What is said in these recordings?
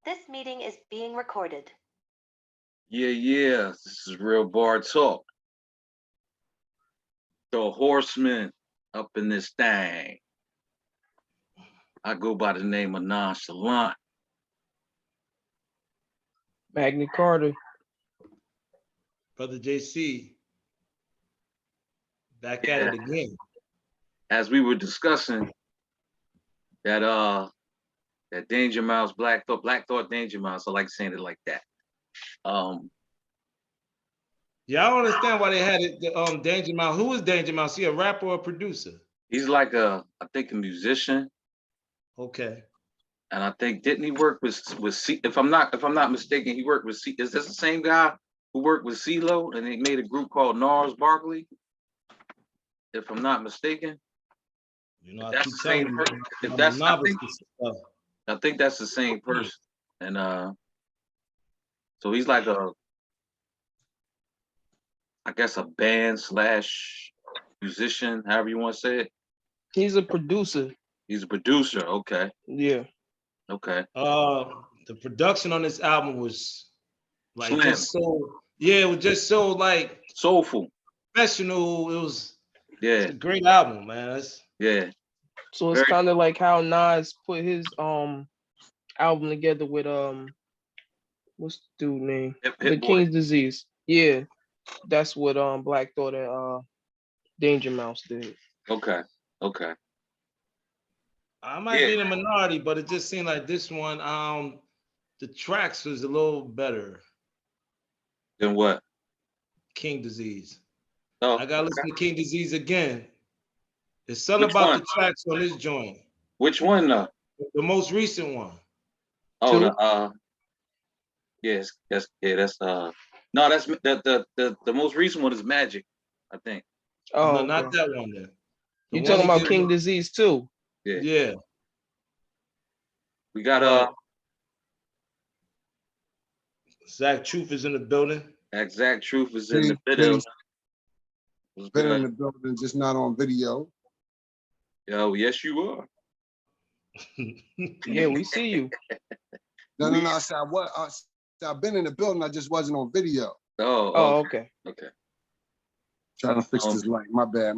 This meeting is being recorded. Yeah, this is real bar talk. The horsemen up in this thing. I go by the name of Nonchalant. Magna Carta. Brother JC, back Yeah. at it again. As we were discussing that Danger Mouse, Black Thought Danger Mouse, I like saying it like that. Yeah, I don't understand why they had it. Danger Mouse. Who is Danger Mouse? He a rapper or a producer? He's like I think a musician. Okay. And I think didn't he work with C? If I'm not mistaken, he worked with C. Is this the same guy who worked with CeeLo and they made a group called Gnarls Barkley? If I'm not mistaken. You know, I keep telling you, if that's I think that's the same person. And so he's like I guess a band / musician, however you want to say it. He's a producer. He's a producer, okay. Yeah. Okay. The production on this album was like Slim. just so it was just so like soulful, professional. It was it's a great album, man. Yeah. So it's kind of like how Nas put his album together with what's the dude name? The King's Disease. Yeah. That's what Black Thought and Danger Mouse did. Okay. I might be in a minority, but it just seemed like this one, the tracks was a little better. Than what? King Disease. Oh, I gotta listen to King Disease again. There's something about the tracks on this joint. Which one though? The most recent one. Oh, that's no, that's the most recent one is Magic, I think. Oh, no, not that one then. You talking about King Disease too? Yeah. We got Zach Truth is in the building. Exact Truth is in the building. Been in the building, just not on video. Yo, yes you are. Yeah, we see you. No. I said I've been in the building. I just wasn't on video. Oh, okay. Trying to fix this light. My bad.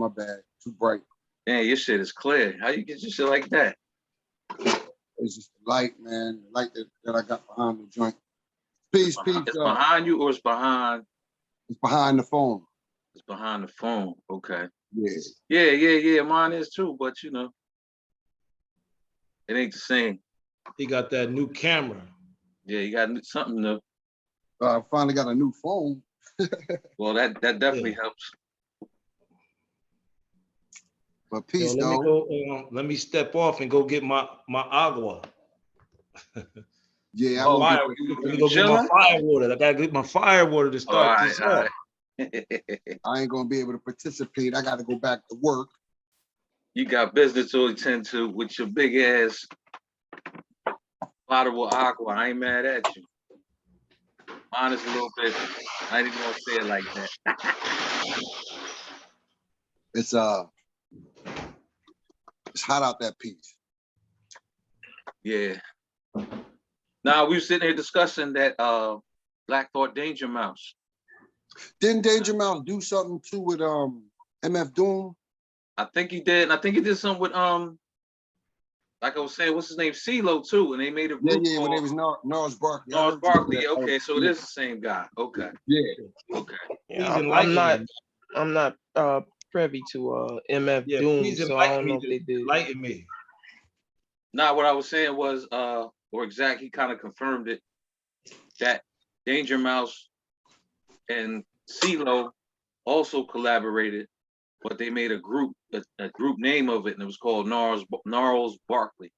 Too bright. Man, your shit is clear. How you get your shit like that? It's just the light, man. The light that I got behind the joint. Peace. It's behind you or it's behind? It's behind the phone. It's behind the phone. Okay. Yeah. Yeah. Mine is too, but you know, it ain't the same. He got that new camera. Yeah, you got something new. I finally got a new phone. Well, that definitely helps. But peace, let me step off and go get my agua. Yeah, let me go get my fire water. I gotta get my fire water to start this off. I ain't gonna be able to participate. I gotta go back to work. You got business to attend to with your big ass bottle of aqua. I ain't mad at you. Mine is a little bit. I ain't even gonna say it like that. It's hot out that piece. Yeah. Now we were sitting here discussing that Black Thought Danger Mouse. Didn't Danger Mouse do something too with MF Doom? I think he did. I think he did something with like I was saying, what's his name? CeeLo too, and they made a group. Yeah, when it was Gnarls Barkley. Gnarls Barkley. Okay, so it is the same guy. Okay. Yeah. Okay. Yeah, I'm not privy to MF Doom, so I don't know if they did. Enlighten me. Now, what I was saying was, he kind of confirmed it, that Danger Mouse and CeeLo also collaborated, but they made a group name of it, and it was called Gnarls Barkley.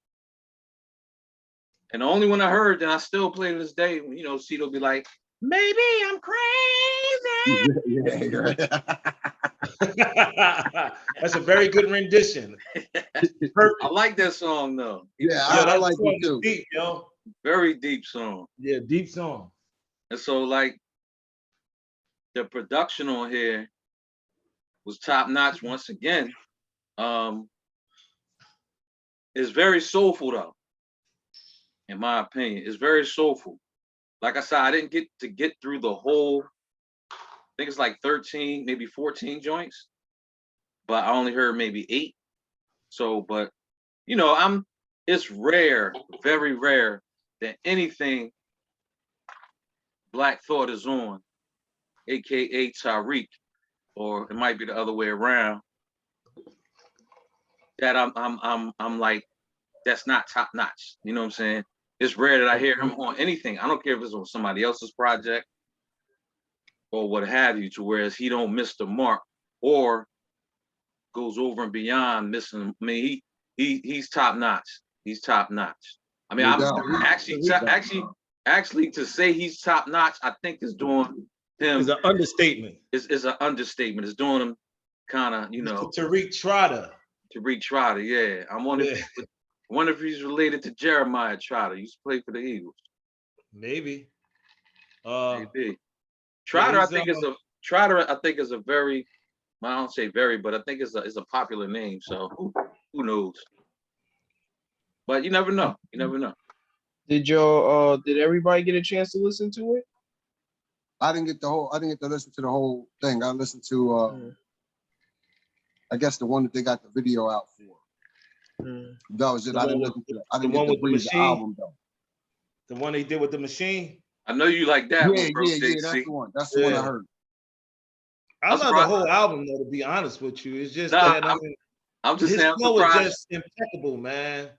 And the only one I heard that I still play to this day, you know, CeeLo be like, "Maybe I'm crazy." That's a very good rendition. I like that song though. Yeah, I like it too. Deep, yo. Very deep song. Yeah, deep song. And so like the production on here was top notch once again. It's very soulful though. in my opinion. It's very soulful. Like I said, I didn't get through the whole. I think it's like 13, maybe 14 joints, but I only heard maybe 8. So, but you know, it's rare, very rare that anything Black Thought is on, aka Tariq, or it might be the other way around. That I'm like, that's not top notch. You know what I'm saying? It's rare that I hear him on anything. I don't care if it's on somebody else's project or what have you, to whereas he don't miss the mark or goes over and beyond missing. I mean, he's top notch. He's top notch. I mean, No I'm doubt. actually to say he's top notch, I think is doing him It's an understatement. is an understatement. It's doing him kind of, Tariq Trotter. Tariq Trotter. Yeah, I wonder if he's related to Jeremiah Trotter. He used to play for the Eagles. Maybe. Maybe. Trotter, I think is a very, I don't say very, but I think is a popular name. So who knows? But you never know. You never know. Did everybody get a chance to listen to it? I didn't get to listen to the whole thing. I listened to I guess the one that they got the video out for. That was it. I didn't listen to that. I didn't get to breathe the album though. The one they did with the machine. I know you like that one, bro. Yeah, that's the one. That's the one I heard. I love the whole album though, to be honest with you. It's just that I'm just his saying, flow is just impeccable, man.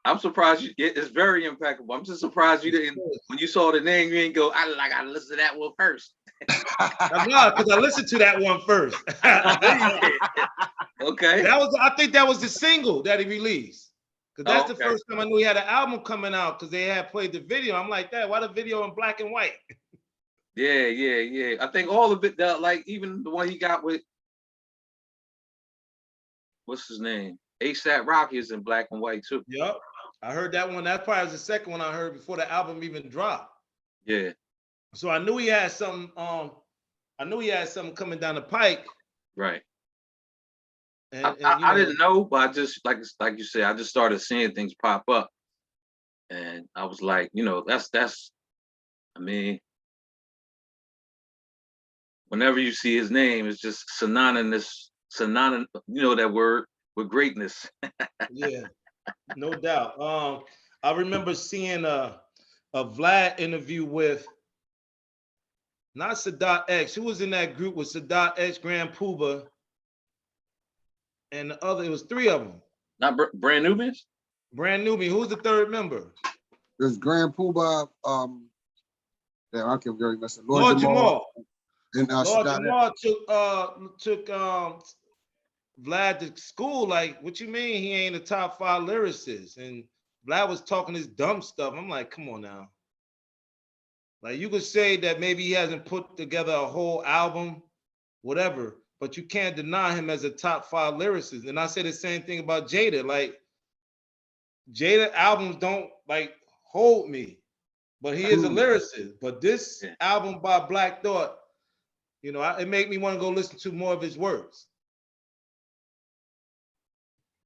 I'm surprised it's very impeccable. I'm just surprised you didn't, when you saw the name, you didn't go, I gotta listen to that one first. No, because I listened to that one first. Okay. I think that was the single that he released. Because that's the first time I knew he had an album coming out, because they had played the video. I'm like, why the video in black and white? Yeah. I think all of it, like even the one he got with, what's his name? ASAP Rocky is in black and white too. Yep. I heard that one. That probably was the second one I heard before the album even dropped. Yeah. So I knew he had something. I knew he had something coming down the pike. Right. And I didn't know, but I just like you said, I just started seeing things pop up, and I was like, that's. I mean, whenever you see his name, it's just synonymous. That word with greatness. Yeah, no doubt. I remember seeing a Vlad interview with not Sadat X. Who was in that group with Sadat X, Grand Puba, and the other? It was 3 of them. Not Brand Nubians. Brand Nubian. Who's the 3rd member? There's Grand Puba. I can't very much. Lord Jamal. And Lord Jamal took Vlad to school. Like, what you mean he ain't a top 5 lyricist? And Vlad was talking this dumb stuff. I'm like, come on now. Like, you could say that maybe he hasn't put together a whole album, whatever, but you can't deny him as a top 5 lyricist. And I say the same thing about Jada. Like, Jada albums don't like hold me, but he is a lyricist. But this album by Black Thought, it made me want to go listen to more of his works.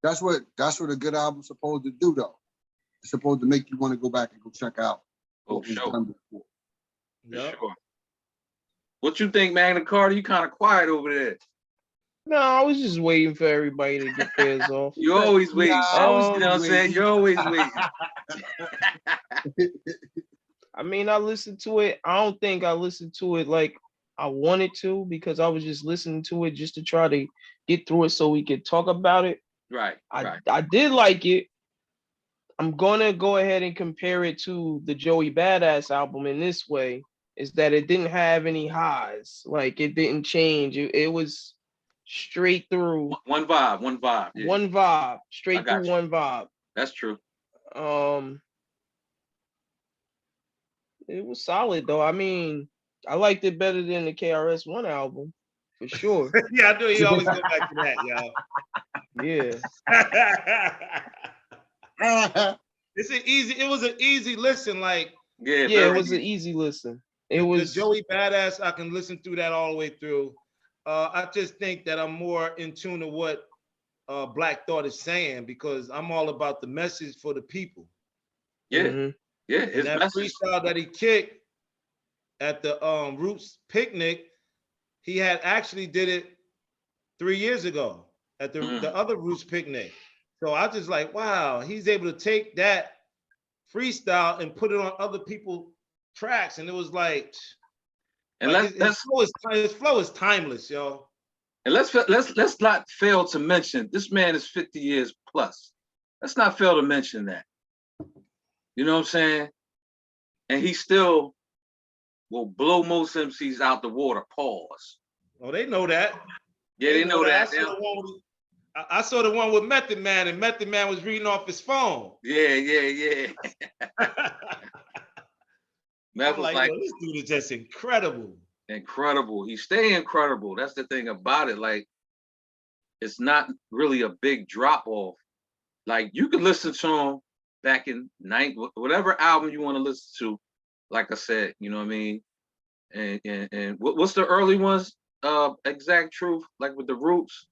That's what a good album's supposed to do, though. It's supposed to make you want to go back and go check out what was done before. Yep. Sure. What you think, Magna Carta? You kind of quiet over there. No, I was just waiting for everybody to get theirs off. You always wait. You know what I'm saying? You're always waiting. I mean, I listened to it. I don't think I listened to it like I wanted to, because I was just listening to it just to try to get through it so we could talk about it. Right. I did like it. I'm gonna go ahead and compare it to the Joey Badass album in this way, is that it didn't have any highs. Like, it didn't change. It was straight through. One vibe. Yeah. One vibe. Straight through one vibe. That's true. It was solid though. I mean, I liked it better than the KRS-One album, for sure. Yeah, I knew you always go back to that, y'all. Yeah. It was an easy listen. Like, it was an easy listen. It was the Joey Badass. I can listen through that all the way through. I just think that I'm more in tune to what Black Thought is saying, because I'm all about the message for the people. Yeah. Mm-hmm. Yeah, And his that message. freestyle that he kicked at the Roots picnic, he had actually did it 3 years ago at the other Roots picnic. So I just like, wow, he's able to take that freestyle and put it on other people's tracks, and it was like, And his flow is timeless, yo. And let's not fail to mention this man is 50 years plus. Let's not fail to mention that. You know what I'm saying? And he still will blow most MCs out the water. Pause. Oh, they know that. Yeah, they know that. I saw the one with Method Man, and Method Man was reading off his phone. Yeah. I'm like, yo, this dude is just incredible. Incredible. He stay incredible. That's the thing about it. Like, it's not really a big drop off. Like, you could listen to him back in whatever album you want to listen to. Like I said, you know what I mean? And what's the early ones? Exact Truth, like with the Roots.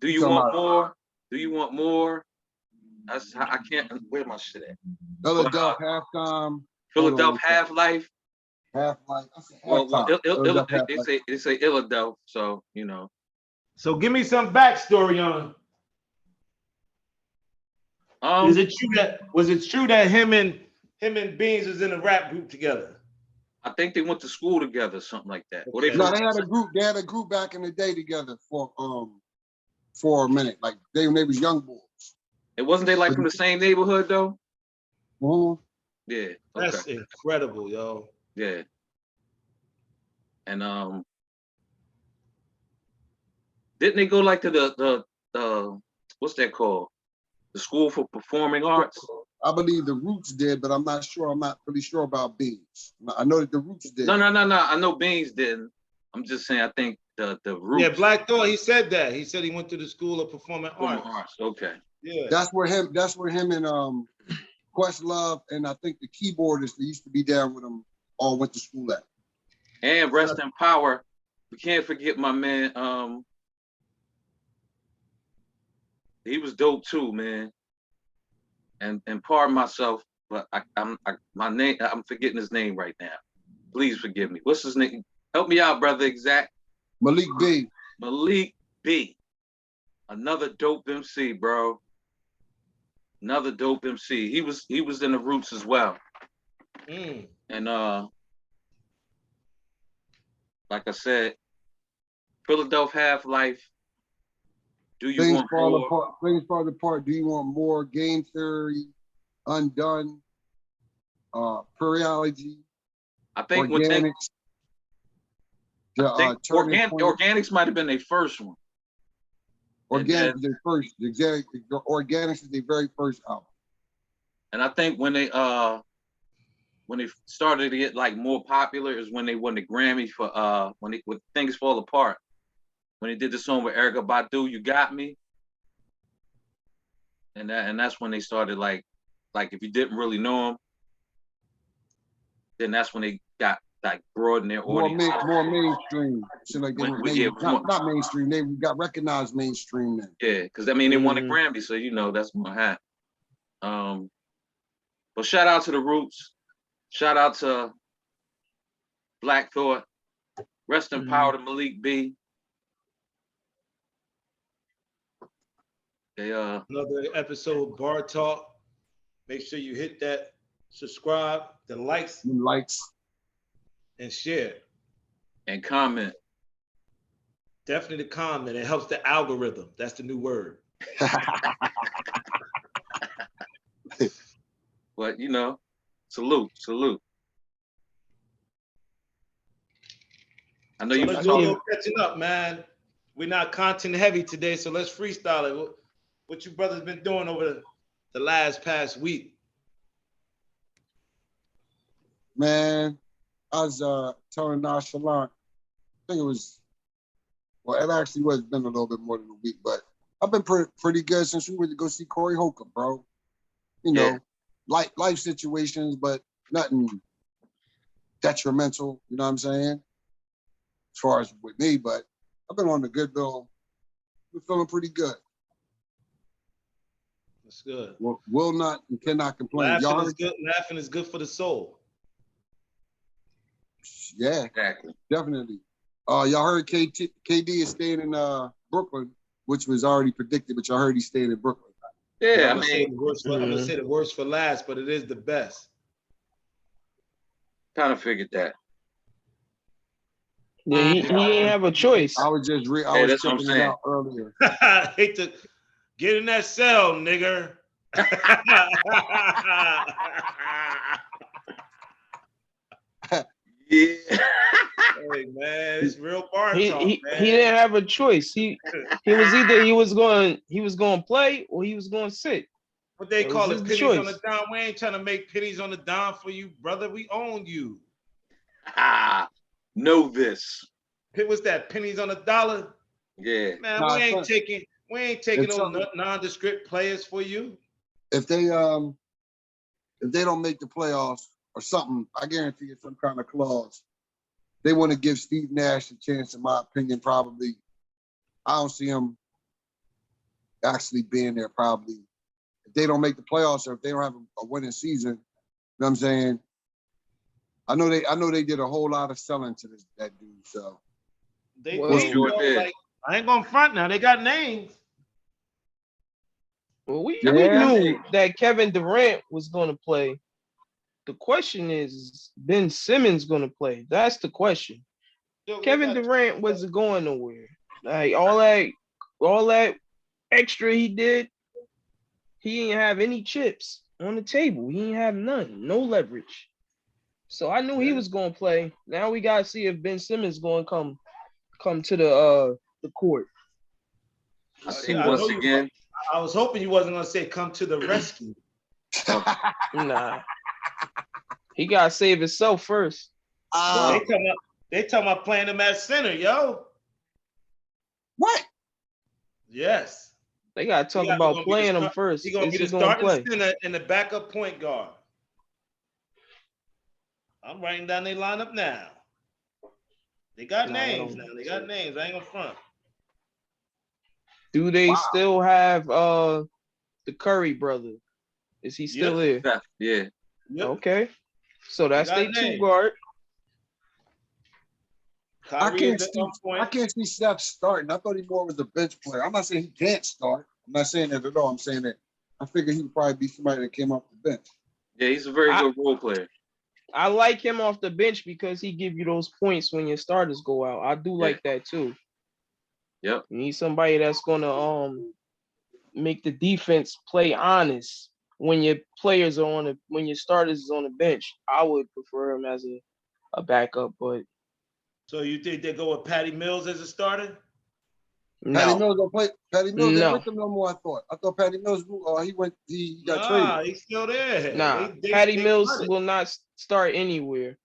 Do you want more? Do you want more? I can't. Where's my shit at? Philadelphia Halftime. Philadelphia Half-Life. Half-Life. Well, they say Philadelphia, so you know. So give me some backstory on. Was it true that him and Beans was in a rap group together? I think they went to school together, something like that. Okay. No, they had a group. They had a group back in the day together for a minute. Like they was young boys. It wasn't they like from the same neighborhood though? Mm-hmm. Yeah. Okay. That's incredible, yo. Yeah. And didn't they go like to the what's that called? The School for Performing Arts? I believe the Roots did, but I'm not sure. I'm not really sure about Beans. I know that the Roots did. No. I know Beans didn't. I'm just saying I think the Roots. Yeah, Black Thought, he said that. He said he went to the School of Performing Arts. Okay. Yeah. That's where him and Questlove and I think the keyboardist that used to be down with him all went to school at. And rest in power. We can't forget my man. He was dope too, man. And pardon myself, but I'm forgetting his name right now. Please forgive me. What's his name? Help me out, brother. Exact. Malik B. Malik B. Another dope MC, bro. Another dope MC. He was in the Roots as well. And like I said, Philadelphia Half-Life. Do you want more? Things fall apart. Do you want more? Game Theory, Undone, Periology. I think Organics. Organics might have been their first one. Organics is their first. Organics is their very first album. And I think when they started to get like more popular is when they won the Grammy for when Things Fall Apart. When they did the song with Erykah Badu, You Got Me. And that's when they started like if you didn't really know them, then that's when they got like broaden their audience. More mainstream. So like not mainstream. They got recognized mainstream then. Yeah, because I mean they won a Grammy, so you know that's gonna happen. But shout out to the Roots. Shout out to Black Thought. Rest in power to Malik B. Another episode of Bar Talk. Make sure you hit that subscribe, the likes, and share. And comment. Definitely the comment. It helps the algorithm. That's the new word. But you know, salute. I know let's do a little catching up, man. We're not content heavy today, so let's freestyle it. What you brothers been doing over the past week? Man, I was telling Nonchalant, I think it was, well, it actually was been a little bit more than a week, but I've been pretty good since we went to go see Corey Holcomb, bro. You know, life situations, but nothing detrimental, you know what I'm saying? As far as with me, but I've been on the good bill. We're feeling pretty good. That's good. Will not and cannot complain. Y'all Laughing is heard? good. Laughing is good for the soul. Yeah, Exactly. definitely. Y'all heard KD is staying in Brooklyn, which was already predicted, but y'all heard he's staying in Brooklyn. Yeah, I'm gonna say the worst for last, but it is the best. kind of figured that. Yeah, he ain't have a choice. I was just Hey, that's what I'm checking it saying. out earlier. I hate to get in that cell, nigger. Yeah. Hey man, it's real bar talk, He man. didn't have a choice. He was either he was going to play or he was going to sit. What they It call was it, his pennies on the choice. dime. We ain't trying to make pennies on the dime for you, brother. We own you. Know this. It was that pennies on the dollar. Yeah. Man, Nah, we ain't son, taking no nondescript players for you. If they don't make the playoffs or something, I guarantee it's some kind of clause. They want to give Steve Nash a chance, in my opinion, probably. I don't see him actually being there probably. If they don't make the playoffs or if they don't have a winning season, you know what I'm saying? I know they did a whole lot of selling to that dude. So They Well, did, sure did. like, I ain't gonna front now. They got names. Well, we Yeah. knew that Kevin Durant was going to play. The question is Ben Simmons going to play? That's the question. Yo, they Kevin got- Durant wasn't going nowhere. Like all that extra he did, he didn't have any chips on the table. He didn't have none, no leverage. So I knew he was going to play. Now we got to see if Ben Simmons going to come to the court. I see I once know again. I was hoping you wasn't gonna say come to the rescue. Nah. He got to save himself first. They talking about playing him at center, yo. what? Yes. They got to talk Yeah, he about gonna be playing the him first. He's gonna Is be he the going to starting play? center and the backup point guard. I'm writing down their lineup now. They got Nah, I names don't- now. They got names. I ain't gonna front. Do they still have the Curry brother? Is he still there? Yeah. Yep. Okay. So that's got their two names. guard. Kyrie I is the point. can't see Steph starting. I thought he more was a bench player. I'm not saying he can't start. I'm not saying that at all. I'm saying that I figured he would probably be somebody that came off the bench. Yeah, he's a very good role player. I like him off the bench because he give you those points when your starters go out. I do like that too. Yep. You need somebody that's gonna make the defense play honest when your players are when your starters is on the bench. I would prefer him as a backup, but So you think they go with Patty Mills as a starter? Patty no. Mills don't play. Patty Mills ain't No. with them no more. I thought Patty Mills. He got Nah, traded. he's still there. Nah, They Patty Mills flooded. will not start anywhere.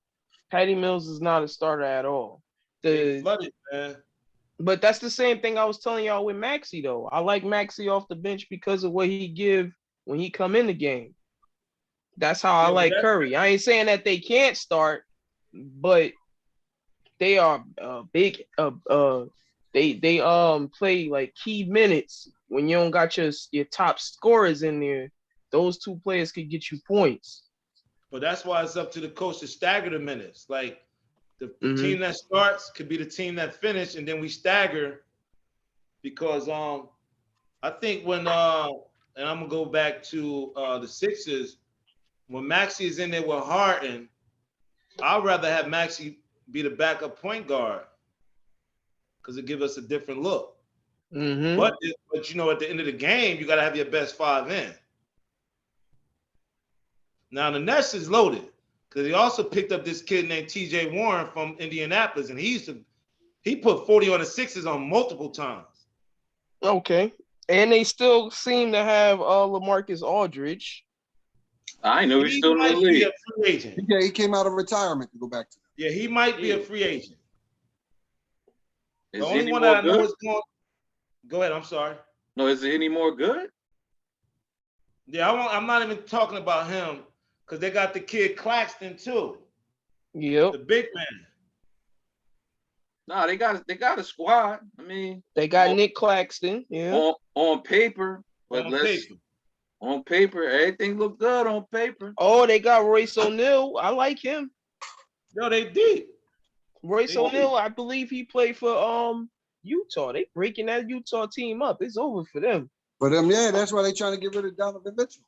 Patty Mills is not a starter at all. They flooded, man. But that's the same thing I was telling y'all with Maxey though. I like Maxey off the bench because of what he give when he come in the game. That's how I like Curry. I ain't saying that they can't start, but they are big. They play like key minutes when you don't got your top scorers in there. Those two players could get you points. But that's why it's up to the coach to stagger the minutes. Like the team that starts could be the team that finished, and then we stagger because I think when and I'm gonna go back to the Sixers when Maxey is in there with Harden, I'd rather have Maxey be the backup point guard because it gives us a different look. But you know, at the end of the game, you got to have your best five in. Now the Nets is loaded because he also picked up this kid named T.J. Warren from Indianapolis, and he put 40 on the Sixers on multiple times. Okay, and they still seem to have LaMarcus Aldridge. I know he's still in the He might be league. a free agent. Yeah, he came out of retirement to go back to. Yeah, he might be a free agent. Is The he only any one more that I know good? is going. Go ahead. I'm sorry. No, is he any more good? Yeah, I'm not even talking about him because they got the kid Claxton too. Yep. The big man. Nah, they got a squad. I mean, they got Nick Claxton. Yeah. On paper, but On let's paper. On paper, everything look good on paper. Oh, they got Royce O'Neal. I like him. Yo, they deep. Royce They O'Neal, I believe he played for Utah. They breaking that Utah team up. It's over for them. For them, yeah, that's why they trying to get rid of Donovan Mitchell.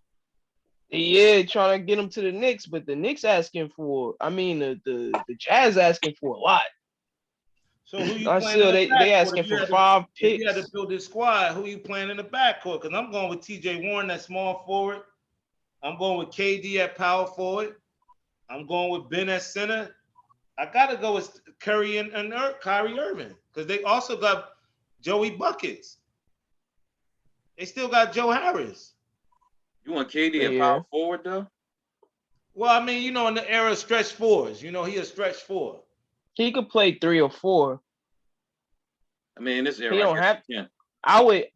Yeah, trying to get him to the Knicks, but the Knicks asking for, I mean, the Jazz asking for a lot. So who you I playing still in the they backcourt? asking for 5 If you had to picks. build this squad, who you playing in the backcourt? Because I'm going with TJ Warren, that small forward. I'm going with KD at power forward. I'm going with Ben at center. I gotta go with Curry and Kyrie Irving because they also got Joey Buckets. They still got Joe Harris. You want KD at Yeah. power forward though? Well, I mean, you know, in the era of stretch fours, you know, he a stretch four. He could play 3 or 4. I mean, in this era, He don't I guess have. you can.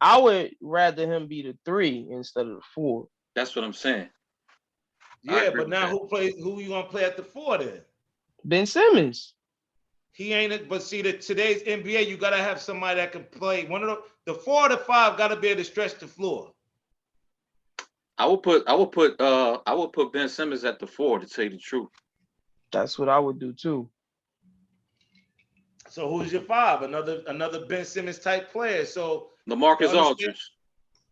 I would rather him be the 3 instead of the 4. That's what I'm saying. Yeah, but now who you gonna play at the 4 then? Ben Simmons. He ain't it, but see that today's NBA, you gotta have somebody that can play one of the 4 or the 5 gotta be able to stretch the floor. I would put Ben Simmons at the 4 to tell you the truth. That's what I would do too. So who's your 5? Another Ben Simmons type player. So LaMarcus Aldridge.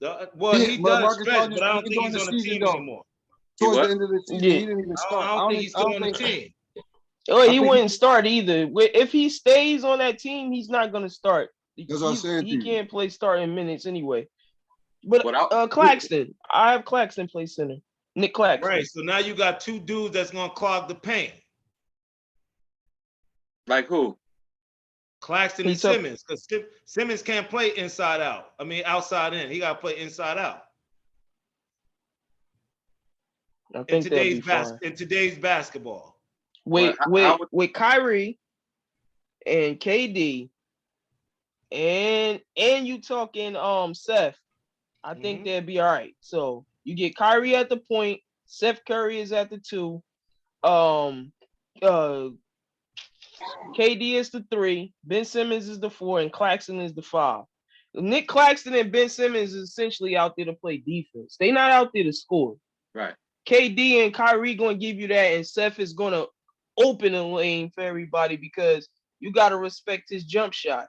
He does Marcus stretch, Aldridge, but I don't he think during he's the on the season, team though. anymore. Towards what? the end of the season, Yeah. he didn't even start. I don't think he's still on the team. Oh, he think wouldn't start either. If he stays on that team, he's not gonna start. That's what I'm saying to He you. can't play starting minutes anyway. But Without- Claxton, I have Claxton play center. Nick Claxton. Right. So now you got 2 dudes that's gonna clog the paint. Like who? Claxton and He's up- Simmons, because Simmons can't play inside out. I mean outside in. He gotta play inside out. I In think that'd be fine. today's basketball. With Well, with Kyrie and KD and you talking Seth, I think Mhm. that'd be all right. So you get Kyrie at the point, Seth Curry is at the 2, KD is the 3, Ben Simmons is the 4, and Claxton is the 5. Nick Claxton and Ben Simmons is essentially out there to play defense. They not out there to score. Right. KD and Kyrie gonna give you that, and Seth is gonna open the lane for everybody because you gotta respect his jump shot.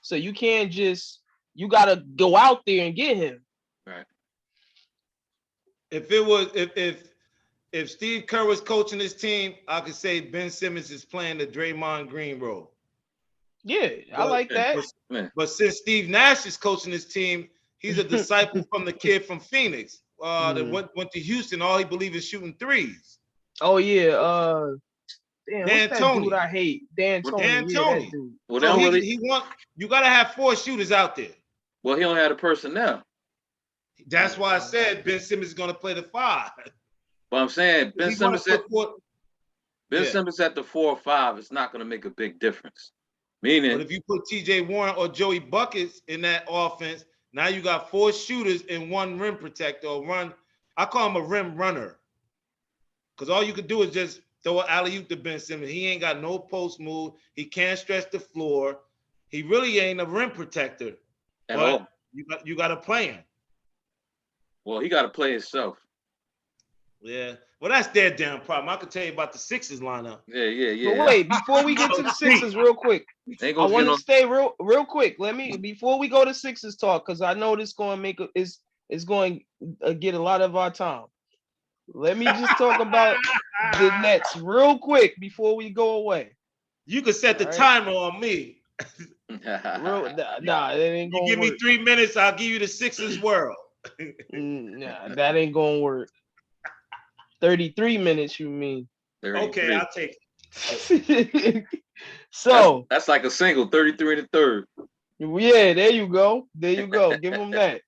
So you can't you gotta go out there and get him. Right. If Steve Kerr was coaching his team, I could say Ben Simmons is playing the Draymond Green role. Yeah, I like that. But since Steve Nash is coaching his team, he's a disciple from the kid from Phoenix that went to Houston. All he believes is shooting threes. Oh yeah, damn, Dan what's that Tony. dude I hate? Dan Tony. Dan Yeah, Tony. that dude. Well, So you gotta have 4 shooters out there. well, he don't have the personnel. That's why I said Ben Simmons is gonna play the 5. But I'm saying Ben Simmons at the 4 or 5 is not going to make a big difference. Meaning, But if you put TJ Warren or Joey Buckets in that offense, now you got 4 shooters and 1 rim protector or run. I call him a rim runner. Because all you could do is just throw an alley-oop to Ben Simmons. He ain't got no post move. He can't stretch the floor. He really ain't a rim protector. at all. You got to play him. Well, he got to play himself. Yeah. Well, that's their damn problem. I could tell you about the Sixers lineup. Yeah. But wait, before we get to the Sixers, real quick, Ain't I gonna want get to no. stay real quick. Before we go to Sixers talk, because I know this going to make it's going to get a lot of our time. Let me just talk about the Nets real quick before we go away. You could set the All right. timer on me. Nah, that ain't You gonna give me work. 3 minutes, I'll give you the Sixers world. Nah, that ain't gonna work. 33 minutes, you mean? 33. Okay, I'll take it. So that's like a single, 33 and a third. yeah, there you go. Give them that.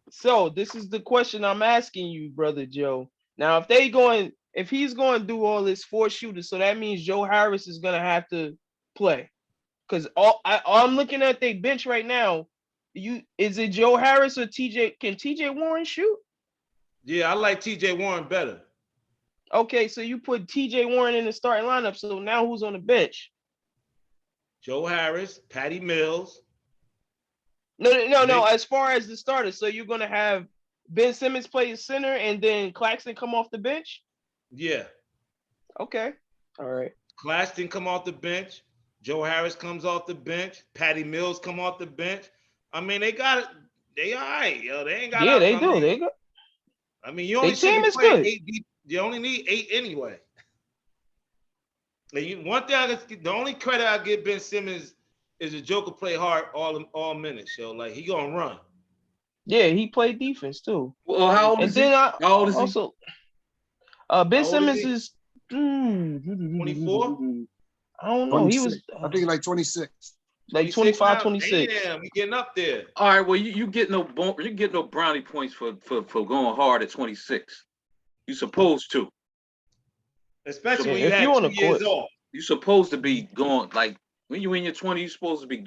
So this is the question I'm asking you, brother Joe. Now, if he's going to do all this 4 shooters, so that means Joe Harris is going to have to play. Because I'm looking at their bench right now. Is it Joe Harris or TJ? Can TJ Warren shoot? Yeah, I like TJ Warren better. Okay, so you put TJ Warren in the starting lineup. So now who's on the bench? Joe Harris, Patty Mills. No. As far as the starters, so you're gonna have Ben Simmons plays center and then Claxton come off the bench? Yeah. Okay. All right. Claxton come off the bench. Joe Harris comes off the bench. Patty Mills come off the bench. I mean, they got it. They all right, yo. They ain't got. Yeah, they I do. mean, They go. I mean, you only should team be is playing good. 8 deep. You only need 8 anyway. And one thing, the only credit I give Ben Simmons is the Joker play hard all minutes, yo. Like he gonna run. Yeah, he played defense too. Well, how old And is he? then How old is he? also, Ben How old Simmons is is 24? I don't know. He was I think like 26. like 26 25, now? 26. Damn, he getting up there. All right, well, you get no brownie points for going hard at 26. You supposed to. Especially Yeah, when you if had you on 2 the years court. off. You supposed to be going like when you in your 20s. You're supposed to be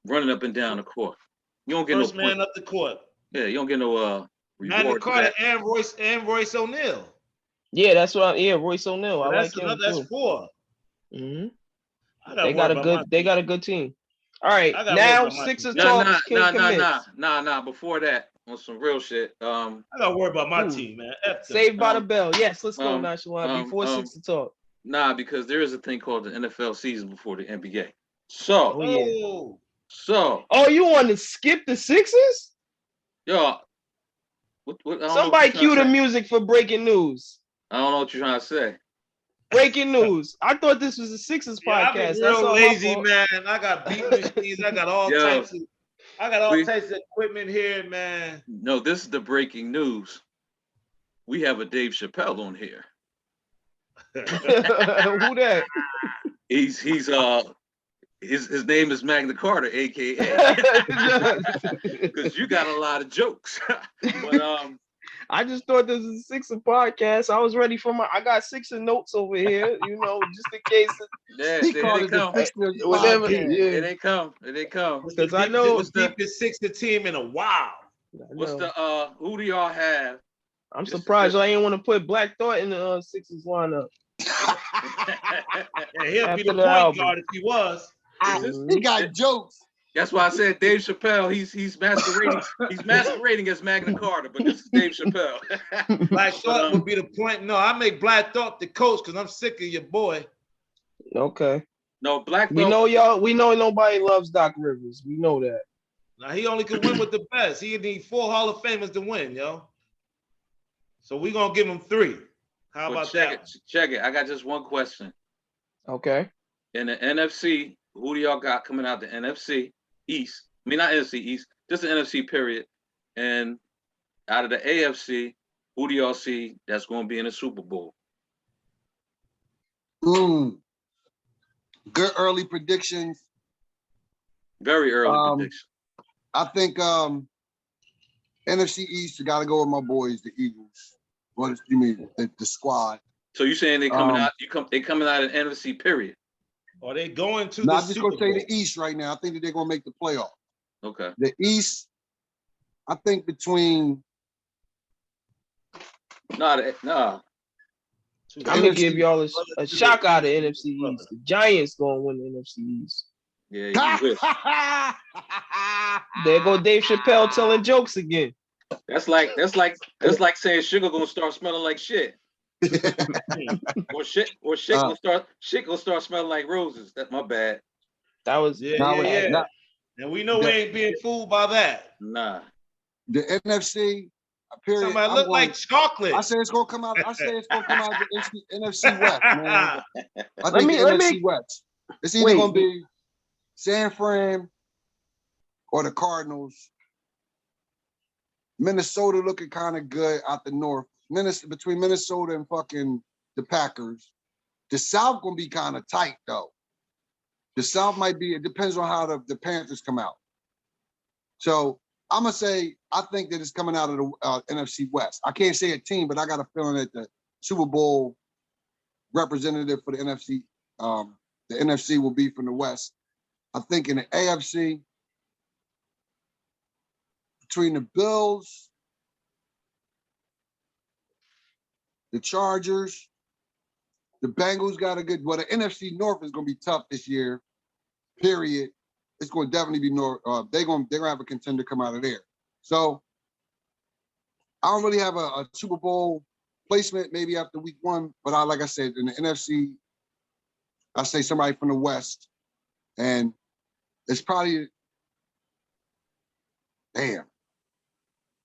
running up and down the court. You don't get First no man point. up the court. Yeah, you don't get no Magna reward for Carta that. and Royce O'Neal. Yeah, that's what. Royce O'Neal. I That's like him another. That's too. 4. hmm I gotta They got worry a about good. my They team. got a good team. All right, I gotta worry now about my Sixers team. talks can commence. Nah. Before that, on some real shit. I gotta worry about my Ooh. team, man. F them. Saved by the bell. Yes, let's go, um, Nonchalant. Before Sixers talk. Nah, because there is a thing called the NFL season before the NBA. So, Oh yeah. so you want to skip the Sixers? yo, what I don't know what Somebody you're trying cue to the say. music for breaking news. I don't know what you're trying to say. Breaking news. I thought this was a Sixers Yeah, I've podcast. been That's real all lazy, my fault. man. I got beat machines. I got all Yo, types of equipment here, man. No, this is the breaking news. We have a Dave Chappelle on here. Who that? He's his name is Magna Carta, aka because you got a lot of jokes. But I just thought this was a Sixer podcast. I was ready for I got Sixer notes over here, just in case. yeah, He there called they it the come. Sixers Whatever. podcast. Yeah. There they come. There they come. Because I know What's the the deepest Sixer team in a while. who do y'all have? I'm Just- surprised I ain't want to put Black Thought in the Sixers lineup. Yeah, he'll After be the the point album. guard if he was. He got jokes. That's why I said Dave Chappelle. He's masquerading. He's masquerading as Magna Carta, but this is Dave Chappelle. Black Thought would be the point. No, I make Black Thought the coach because I'm sick of your boy. Okay. No, Black We Thought. know y'all. We know nobody loves Doc Rivers. We know that. Now he only could win with the best. He need 4 Hall of Famers to win, yo. So we're gonna give him 3. How Well, about check that? it. Check it. I got just one question. Okay. In the NFC, who do y'all got coming out the NFC East? I mean, not NFC East, just the NFC period. And out of the AFC, who do y'all see that's going to be in the Super Bowl? Good early predictions. Very early prediction. I think NFC East, you got to go with my boys, the Eagles. What do you mean, the squad? So you saying they coming out? They coming out of the NFC period? Are they going to No, the I'm just Super going to say Bowl? the East right now. I think that they're going to make the playoff. Okay. The East, I think between. Nah. I'm gonna give y'all a shock out of NFC East. The Giants gonna win the NFC East. Yeah, you wish. There go Dave Chappelle telling jokes again. That's like saying sugar gonna start smelling like shit. or shit gonna start smelling like roses. That's my bad. That was Yeah. And we know we ain't being fooled by that. Nah. The NFC period. Somebody look like chocolate. I say it's gonna come out. I say it's gonna come out of the NFC West, man. I think the NFC West. It's either gonna be San Fran or the Cardinals. Minnesota looking kind of good out the north. Between Minnesota and fucking the Packers. The South gonna be kind of tight though. The South might be. It depends on how the Panthers come out. So I'm gonna say I think that it's coming out of the NFC West. I can't say a team, but I got a feeling that the Super Bowl representative for the NFC will be from the West. I think in the AFC, between the Bills, the Chargers, the Bengals got a good. Well, the NFC North is gonna be tough this year. Period. It's going to definitely be North. They're gonna have a contender come out of there. So I don't really have a Super Bowl placement maybe after week 1, but like I said, in the NFC, I say somebody from the West, and it's probably, damn,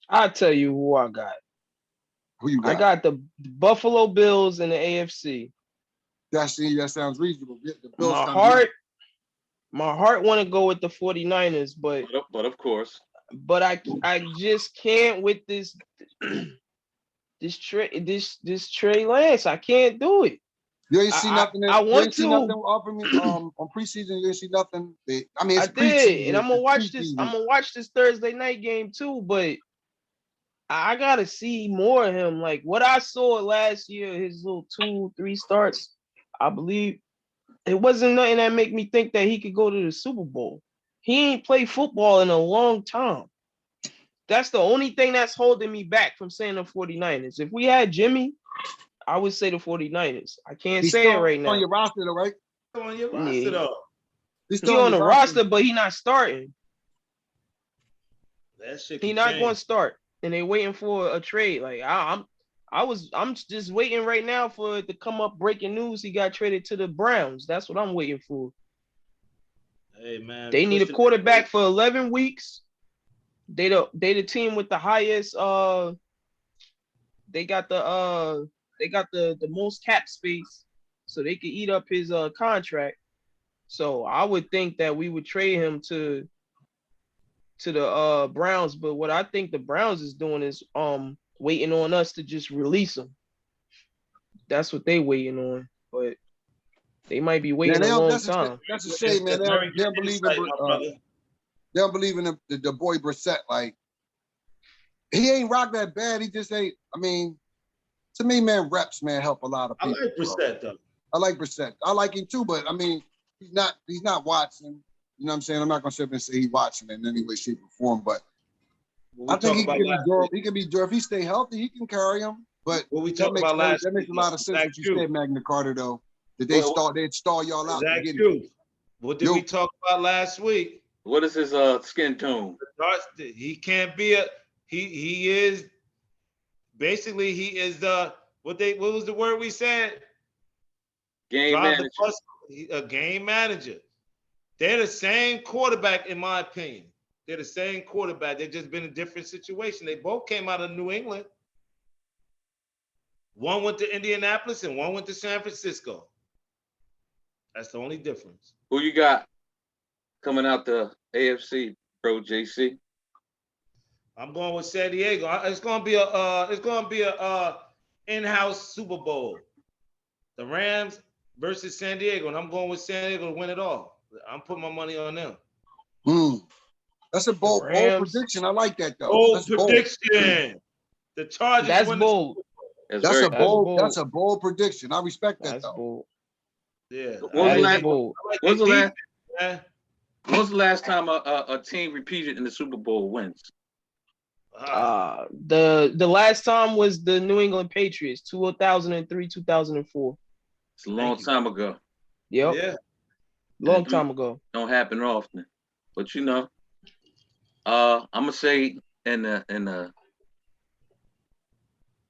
I'll tell you who I got. who you got? I got the Buffalo Bills in the AFC. That sounds reasonable. The Bills My heart want to go with the 49ers, but of course. But I just can't with this this Trey Lance. I can't do it. You ain't see nothing. I want to off of me on preseason. You didn't see nothing. I mean, it's I did, preseason, and I'm gonna it's watch this. preseason. I'm gonna watch this Thursday night game too. But I gotta see more of him. Like what I saw last year, his little 2-3 starts. I believe it wasn't nothing that make me think that he could go to the Super Bowl. He ain't played football in a long time. That's the only thing that's holding me back from saying the 49ers. If we had Jimmy, I would say the 49ers. I can't say it right now. On your roster, though, right? On your roster, though. He's He on the roster, but he not starting. That shit. He not going to start, and they waiting for a trade. Like I'm just waiting right now for it to come up. Breaking news: he got traded to the Browns. That's what I'm waiting for. Hey man, they need a quarterback for 11 weeks. They the team with the highest. They got the most cap space, so they could eat up his contract. So I would think that we would trade him to the Browns. But what I think the Browns is doing is waiting on us to just release him. That's what they waiting on, but they might be waiting a long time. That's a shame, man. They don't believe in the boy Brissett. Like he ain't rock that bad. He just ain't. I mean, to me, man, reps, man, help a lot of people. I like Brissett though. I like Brissett. I like him too, but I mean, he's not Watson. You know what I'm saying? I'm not gonna sit up and say he's Watson in any way, shape, or form, but I think he can be Durham. If he stay healthy, he can carry him. But what we talked about last that makes a lot of sense what you said, Magna Carta, though. That they'd stall y'all out. What did we talk about last week? What is his skin tone? He can't be he is basically he is the what was the word we said? Game manager. A game manager. They're the same quarterback, in my opinion. They're the same quarterback. They've just been in a different situation. They both came out of New England. One went to Indianapolis and one went to San Francisco. That's the only difference. Who you got coming out the AFC, bro, JC? I'm going with San Diego. It's gonna be a in-house Super Bowl. The Rams versus San Diego, and I'm going with San Diego to win it all. I'm putting my money on them. That's a bold prediction. I like that though. Bold prediction. The Chargers. That's bold. That's a bold prediction. I respect that though. Bold. Yeah. When's the last time a team repeated in the Super Bowl wins? The last time was the New England Patriots, 2003, 2004. It's a long time ago. Yep. Yeah. Long time ago. Don't happen often. But you know, I'm gonna say in the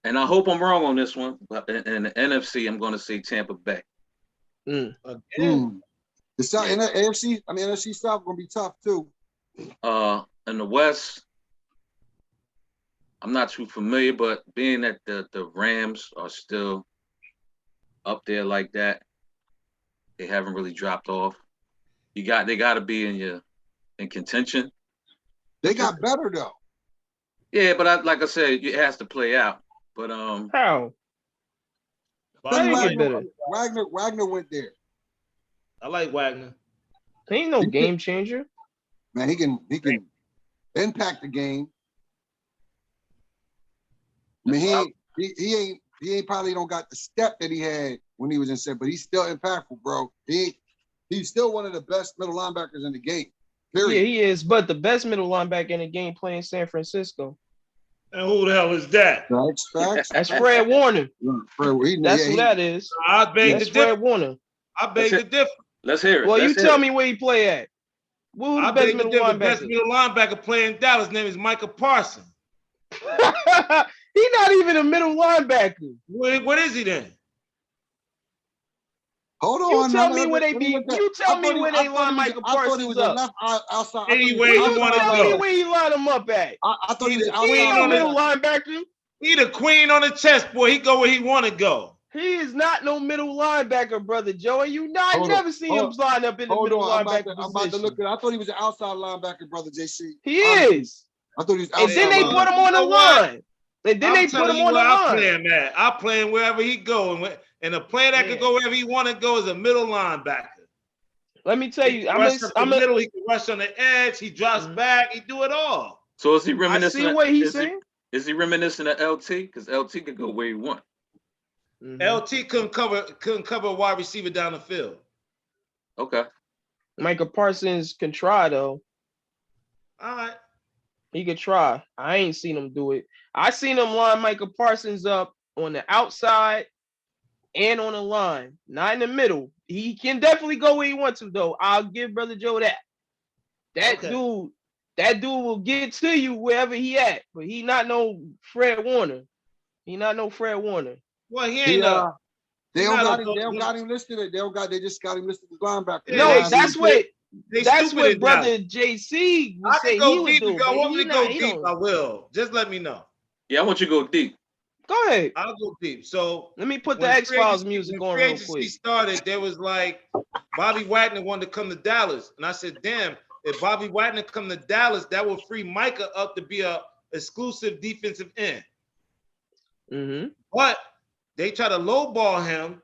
and I hope I'm wrong on this one, but in the NFC, I'm gonna say Tampa Bay. The South, in the AFC, I mean NFC South gonna be tough too. In the West, I'm not too familiar, but being that the Rams are still up there like that, they haven't really dropped off. They got to be in contention. They got better though. Yeah, but like I said, it has to play out. But how? Wagner went there. I like Wagner. He ain't no game changer. Man, he can impact the game. I mean, he ain't probably don't got the step that he had when he was in set, but he's still impactful, bro. He's still one of the best middle linebackers in the game. Period. Yeah, he is. But the best middle linebacker in the game playing San Francisco. And who the hell is that? Facts. That's Fred Warner. That's who that is. I beg the difference. Fred Warner. I beg the difference. Let's hear it. Well, you tell me where he play at. Who's the best middle linebacker? The best middle linebacker playing in Dallas' name is Michael Parsons. He's not even a middle linebacker. What is he then? Hold You on. tell now, me let where they let me be. look at- You tell I me thought he- where I they thought line he was- Michael I thought he Parsons was a up. left outside. Anywhere You you wanna tell me go. where you line him up at. I thought he was He outside. He ain't no on middle linebacker. linebacker. He the queen on the chessboard. He go where he want to go. He is not no middle linebacker, brother Joe. And you not Hold on, never see him line up in the Hold middle on. linebacker I'm about to look position. at. I thought he was an outside linebacker, brother JC. He Honestly, is. I thought he was And outside then they put him linebacker. on the You know what? line. And then I'm they put telling him you on the where I play line. him at. I play him wherever he go, and a player that Yeah. can go wherever he want to go is a middle linebacker. Let me tell He you, can rush up the middle. He can rush on the edge. He drops back. He do it all. So is he I reminiscent? see what he's saying. Is he reminiscent of LT? Because LT could go where he want. LT couldn't cover a wide receiver down the field. Okay. Micah Parsons can try though. All right. He could try. I ain't seen him do it. I seen him line Micah Parsons up on the outside and on the line, not in the middle. He can definitely go where he wants to, though. I'll give Brother Joe that. That dude will get to you wherever he at. But he not no Fred Warner. He not no Fred Warner. Well, he ain't They don't got him listed. They just got him listed as linebacker. Yeah, No, they that's stupid what in Brother that. JC would I say can go he would deep do. if y'all But want me to go he deep. don't. I will. Just let me know. Yeah, I want you to go deep. Go ahead. I'll go deep. So Let me put the when X-Files music when on free real agency quick. started, there was like Bobby Wagner wanted to come to Dallas, and I said, "Damn, if Bobby Wagner come to Dallas, that will free Micah up to be a exclusive defensive end." But they try to lowball him.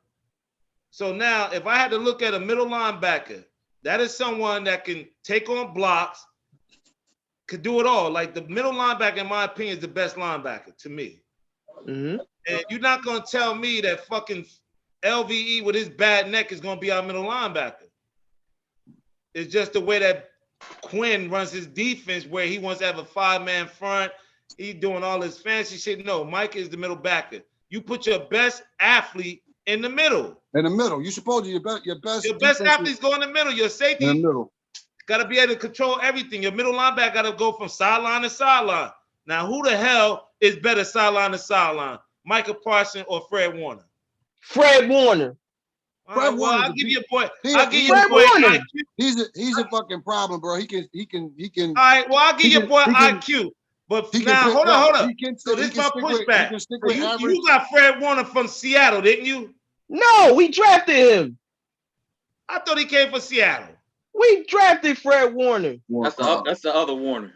So now, if I had to look at a middle linebacker, that is someone that can take on blocks, could do it all. Like the middle linebacker, in my opinion, is the best linebacker to me. And you're not gonna tell me that fucking LVE with his bad neck is gonna be our middle linebacker. It's just the way that Quinn runs his defense, where he wants to have a 5-man front. He's doing all this fancy shit. No, Mike is the middle backer. You put your best athlete in the middle. In the middle, you supposed to your best athletes go in the middle. Your safety in the middle. got to be able to control everything. Your middle linebacker got to go from sideline to sideline. Now, who the hell is better sideline to sideline? Micah Parsons or Fred Warner? Fred Warner. Well, I'll give you a point. I'll give you a point. He's a fucking problem, bro. He can. All right. Well, I'll give you a boy IQ. But now, hold on. So this is my pushback. You got Fred Warner from Seattle, didn't you? No, we drafted him. I thought he came from Seattle. We drafted Fred Warner. That's the other Warner.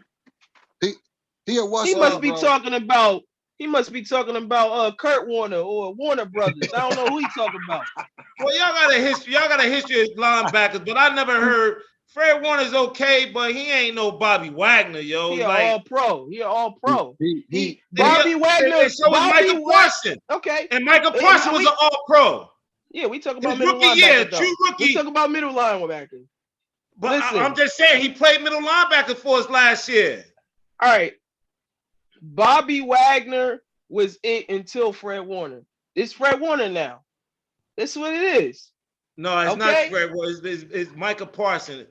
He must be talking about. He must be talking about Kurt Warner or Warner Brothers. I don't know who he talking about. Well, y'all got a history. Y'all got a history of linebackers, but I never heard Fred Warner's okay, but he ain't no Bobby Wagner, yo. He like all pro. He all pro. Bobby Wagner. And so was Micah Parsons. Okay. And Micah Parsons was an all pro. Yeah, we talk about his middle rookie year, linebacker. true rookie. We talk about middle linebacker. But I'm just saying he played middle linebacker for us last year. All right. Bobby Wagner was it until Fred Warner. It's Fred Warner now. That's what it is. No, it's not Fred Warner. It's Micah Parsons.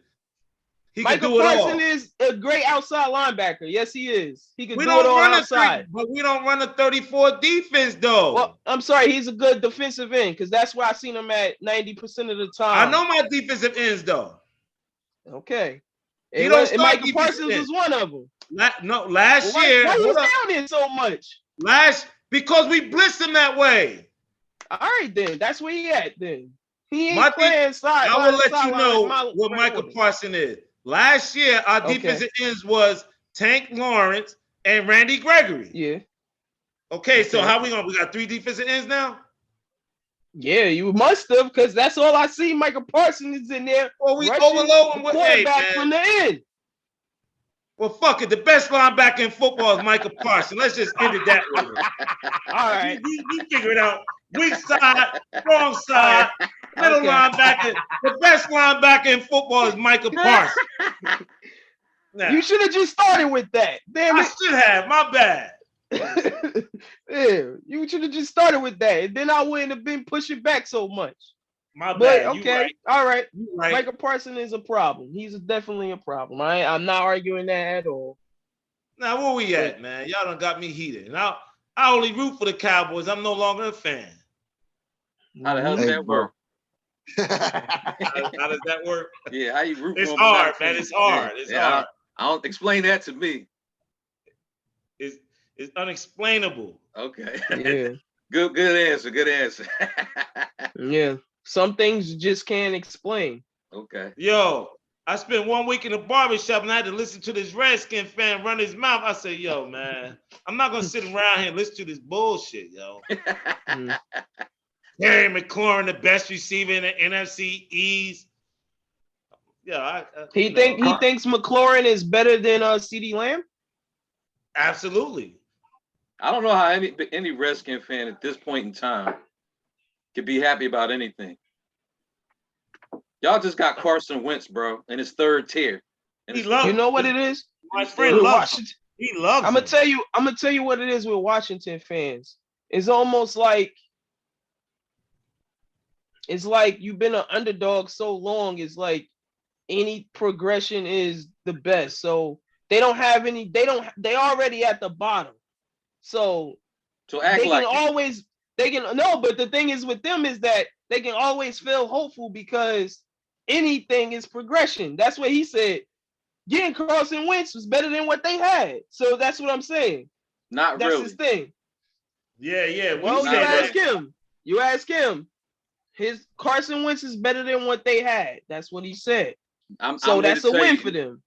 He Micah can do it all. Parsons is a great outside linebacker. Yes, he is. He can do it don't all run outside. But we don't run a 34 defense, though. Well, I'm sorry. He's a good defensive end because that's where I seen him at 90% of the time. I know my defensive ends, though. Okay. He don't start Micah Parsons was one of them. Last year. Why you down there so much? Because we blitzed him that way. All right, then. That's where he at, then. He ain't playing side. I will let you know what Micah Parsons is. Last year, our defensive ends was Tank Lawrence and Randy Gregory. Yeah. Okay, so how we got 3 defensive ends now? Yeah, you must have, because that's all I see. Micah Parsons is in there. Well, we overloading with quarterback from the end. Well, fuck it. The best linebacker in football is Micah Parsons. Let's just end it that way. All right. You figure it out. Weak side, strong side, middle linebacker. The best linebacker in football is Micah Parsons. Now, you should have just started with that. Damn it. I should have. My bad. Yeah, you should have just started with that. And then I wouldn't have been pushing back so much. My but bad. Okay, right. All right. Right. Micah Parsons is a problem. He's definitely a problem. I'm not arguing that at all. Now, where we at, man? Y'all done got me heated. Now, I only root for the Cowboys. I'm no longer a fan. How the hell does Hey, that bro. work? How does that work? Yeah, how you root It's for them? hard, man. It's hard. It's hard. I don't explain that to me. It's unexplainable. Okay. Yeah. Good answer. Good answer. Yeah. Some things you just can't explain. Okay. Yo, I spent 1 week in the barbershop and I had to listen to this Redskin fan run his mouth. I said, yo, man, I'm not gonna sit around here and listen to this bullshit, yo. Terry McLaurin, the best receiver in the NFC East. Yeah, He thinks McLaurin is better than CeeDee Lamb. Absolutely. I don't know how any Redskin fan at this point in time could be happy about anything. Y'all just got Carson Wentz, bro, in his third tier. He loves. You know what it is? My friend loves him. He loves. I'm gonna tell you what it is with Washington fans. It's almost like you've been an underdog so long. It's like any progression is the best. So they don't have any. They already at the bottom. So act like but the thing is with them is that they can always feel hopeful because anything is progression. That's what he said. Getting Carson Wentz was better than what they had. So that's what I'm saying. That's really his thing. Yeah. Well, you ask him. His Carson Wentz is better than what they had. That's what he said. That's a win for them.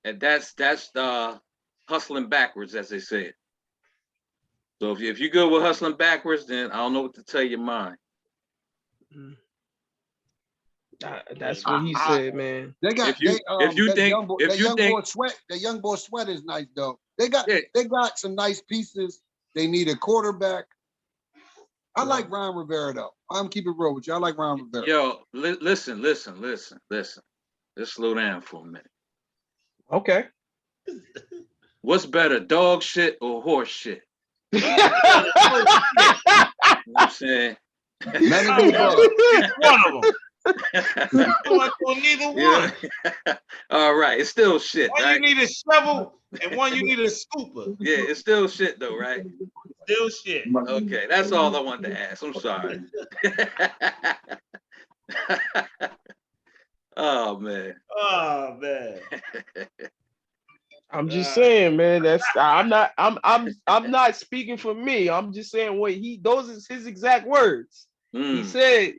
And that's hustling backwards, as they say. So if you go with hustling backwards, then I don't know what to tell your mind. That's what he said, man. They got the young boy Sweat is nice though. They got some nice pieces. They need a quarterback. I like Ron Rivera though. I'm keeping it real with you. I like Ron Rivera. Yo, listen. Let's slow down for a minute. Okay. What's better, dog shit or horse shit? You know what I'm saying? One of them. Neither one. All right, it's still shit. One right? you need a shovel and one you need a scooper. Yeah, it's still shit though, right? Still shit. Okay, that's all I wanted to ask. I'm sorry. Oh man. I'm just saying, man. I'm not speaking for me. I'm just saying those is his exact words. He said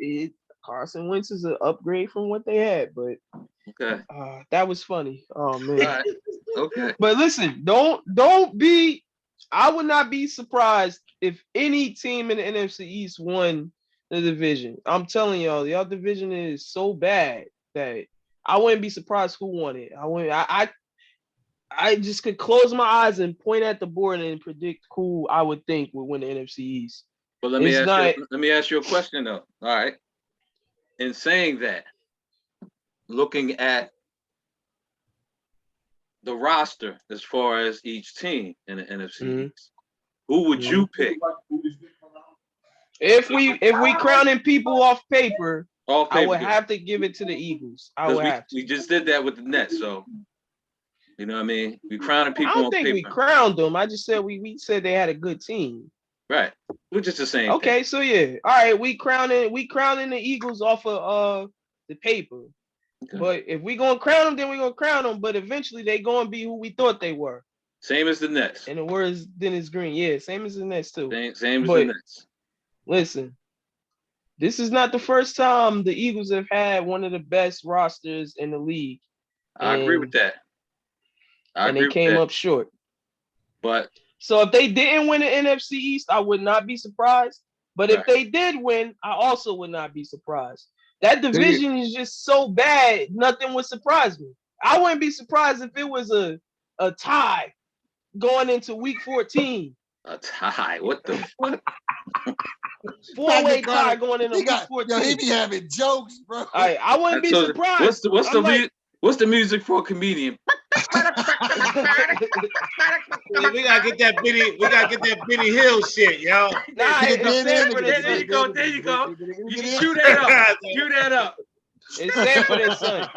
Carson Wentz is an upgrade from what they had, but that was funny. Oh man. Right. Okay. But listen, I would not be surprised if any team in the NFC East won the division. I'm telling y'all division is so bad that I wouldn't be surprised who won it. I just could close my eyes and point at the board and predict who I would think would win the NFC East. But let me ask you a question though. All right. In saying that, looking at the roster as far as each team in the NFC East, who would you pick? If we crowning people off paper, I would have to give it to the Eagles. We just did that with the Nets, so you know what I mean? We crowning people on paper. I don't think we crowned them. I just said we said they had a good team. Right. We're just the same. Okay, so yeah. All right, we crowning the Eagles off of the paper. Okay. But if we gonna crown them, then we gonna crown them. But eventually they gonna be who we thought they were. Same as the Nets. And the words Dennis Green. Yeah, same as the Nets too. Same as the Nets. Listen, this is not the first time the Eagles have had one of the best rosters in the league. I agree with that. They came up short. But so if they didn't win the NFC East, I would not be surprised. But if they did win, I also would not be surprised. That division is just so bad, nothing would surprise me. I wouldn't be surprised if it was a tie going into week 14. A tie? What the fuck? 4-way tie going into week 14. Yo, he be having jokes, bro. All right, I wouldn't be surprised. What's the music for a comedian? We gotta get that Benny Hill shit, yo. Nah, there you go. You can cue that up. It's Sanford and Son.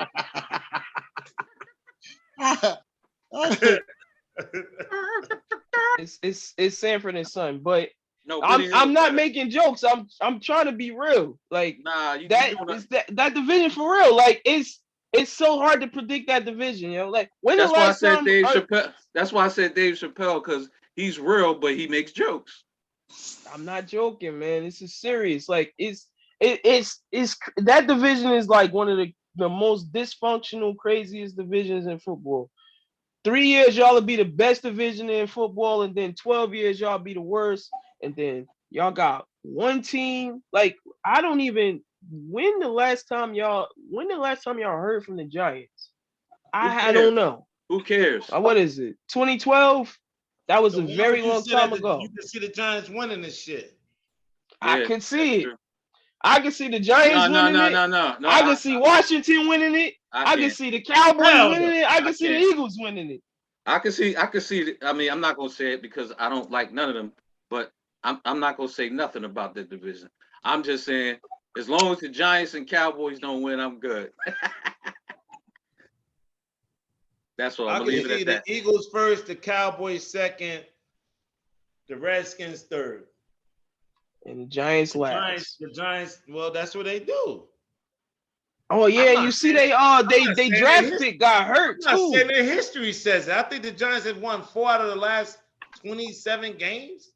It's Sanford and Son, but No, I'm not making jokes. I'm trying to be real. Like that division for real. Like it's so hard to predict that division. You know, like when that's the last why I said time Dave Chappelle. That's why I said Dave Chappelle, because he's real, but he makes jokes. I'm not joking, man. This is serious. Like it's that division is like one of the most dysfunctional, craziest divisions in football. 3 years y'all will be the best division in football, and then 12 years y'all be the worst, and then y'all got one team. Like I don't even when the last time y'all heard from the Giants? I don't know. Who cares? What is it? 2012? That was a very long time ago. You can see the Giants winning this shit. I can see it. I can see the Giants winning it. No. I can see Washington winning it. I can see the Cowboys winning it. I can see the Eagles winning it. I can see. I mean, I'm not gonna say it because I don't like none of them, but I'm not gonna say nothing about the division. I'm just saying, as long as the Giants and Cowboys don't win, I'm good. That's all. I'm gonna leave it at that. The Eagles first, the Cowboys second, the Redskins third, and the Giants last. The Giants. Well, that's what they do. Oh yeah, you see they draft pick got hurt too. I'm not saying their history says it. I think the Giants have won 4 out of the last 27 games.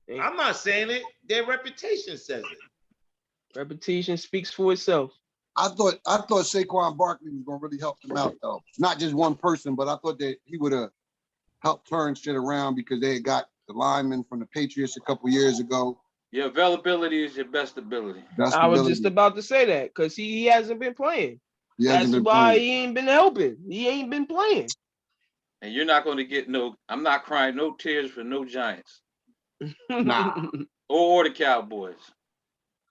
I'm not saying it. Their reputation says it. Reputation speaks for itself. I thought Saquon Barkley was gonna really help them out though. Not just one person, but I thought that he would have helped turn shit around because they had got the lineman from the Patriots a couple years ago. Your availability is your best ability. I was just about to say that because he hasn't been playing. That's why he ain't been helping. He ain't been playing. And you're not going to get I'm not crying no tears for no Giants. Nah. Or the Cowboys.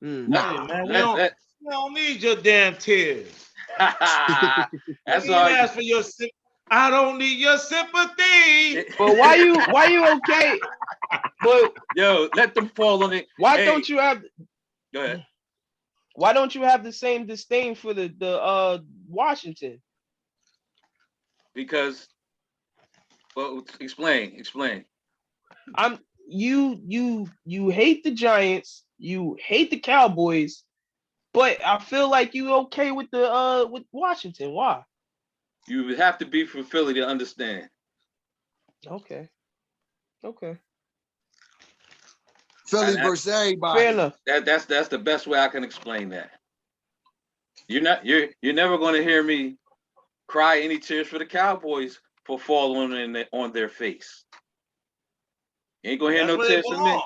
Nah. Hey, man, we don't need your damn tears. That's all. Ask for your I don't need your sympathy. But why you okay? But yo, let them fall on it. Why don't you have? Go ahead. Why don't you have the same disdain for the Washington? Because, well, explain. You hate the Giants, you hate the Cowboys, but I feel like you okay with with Washington. Why? You would have to be from Philly to understand. Okay. Philly versus everybody. Fair enough. That's the best way I can explain that. You're never going to hear me cry any tears for the Cowboys for falling on their face. You ain't gonna hear no tears from me.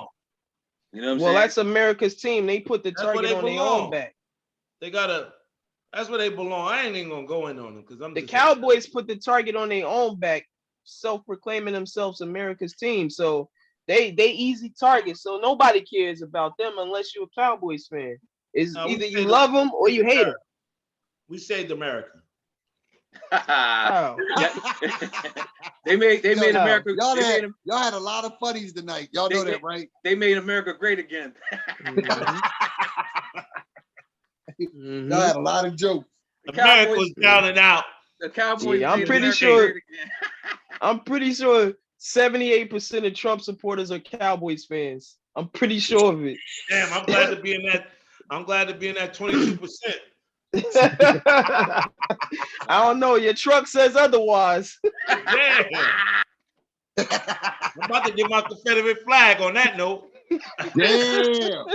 You know what I'm saying? Well, that's America's team. They put the target on their own back. That's where they belong. I ain't even gonna go in on them because the Cowboys put the target on their own back, self-proclaiming themselves America's team. So they easy targets. So nobody cares about them unless you're a Cowboys fan. It's either you love them or you hate them. We saved America. Oh. They made America. Y'all had a lot of funnies tonight. Y'all know that, right? They made America great again. Y'all had a lot of jokes. America was down and out. The Cowboys. Yeah, I'm pretty sure. I'm pretty sure 78% of Trump supporters are Cowboys fans. I'm pretty sure of it. Damn, I'm glad to be in that. I'm glad to be in that 22%. I don't know. Your truck says otherwise. Damn. I'm about to get my Confederate flag on that note. Damn.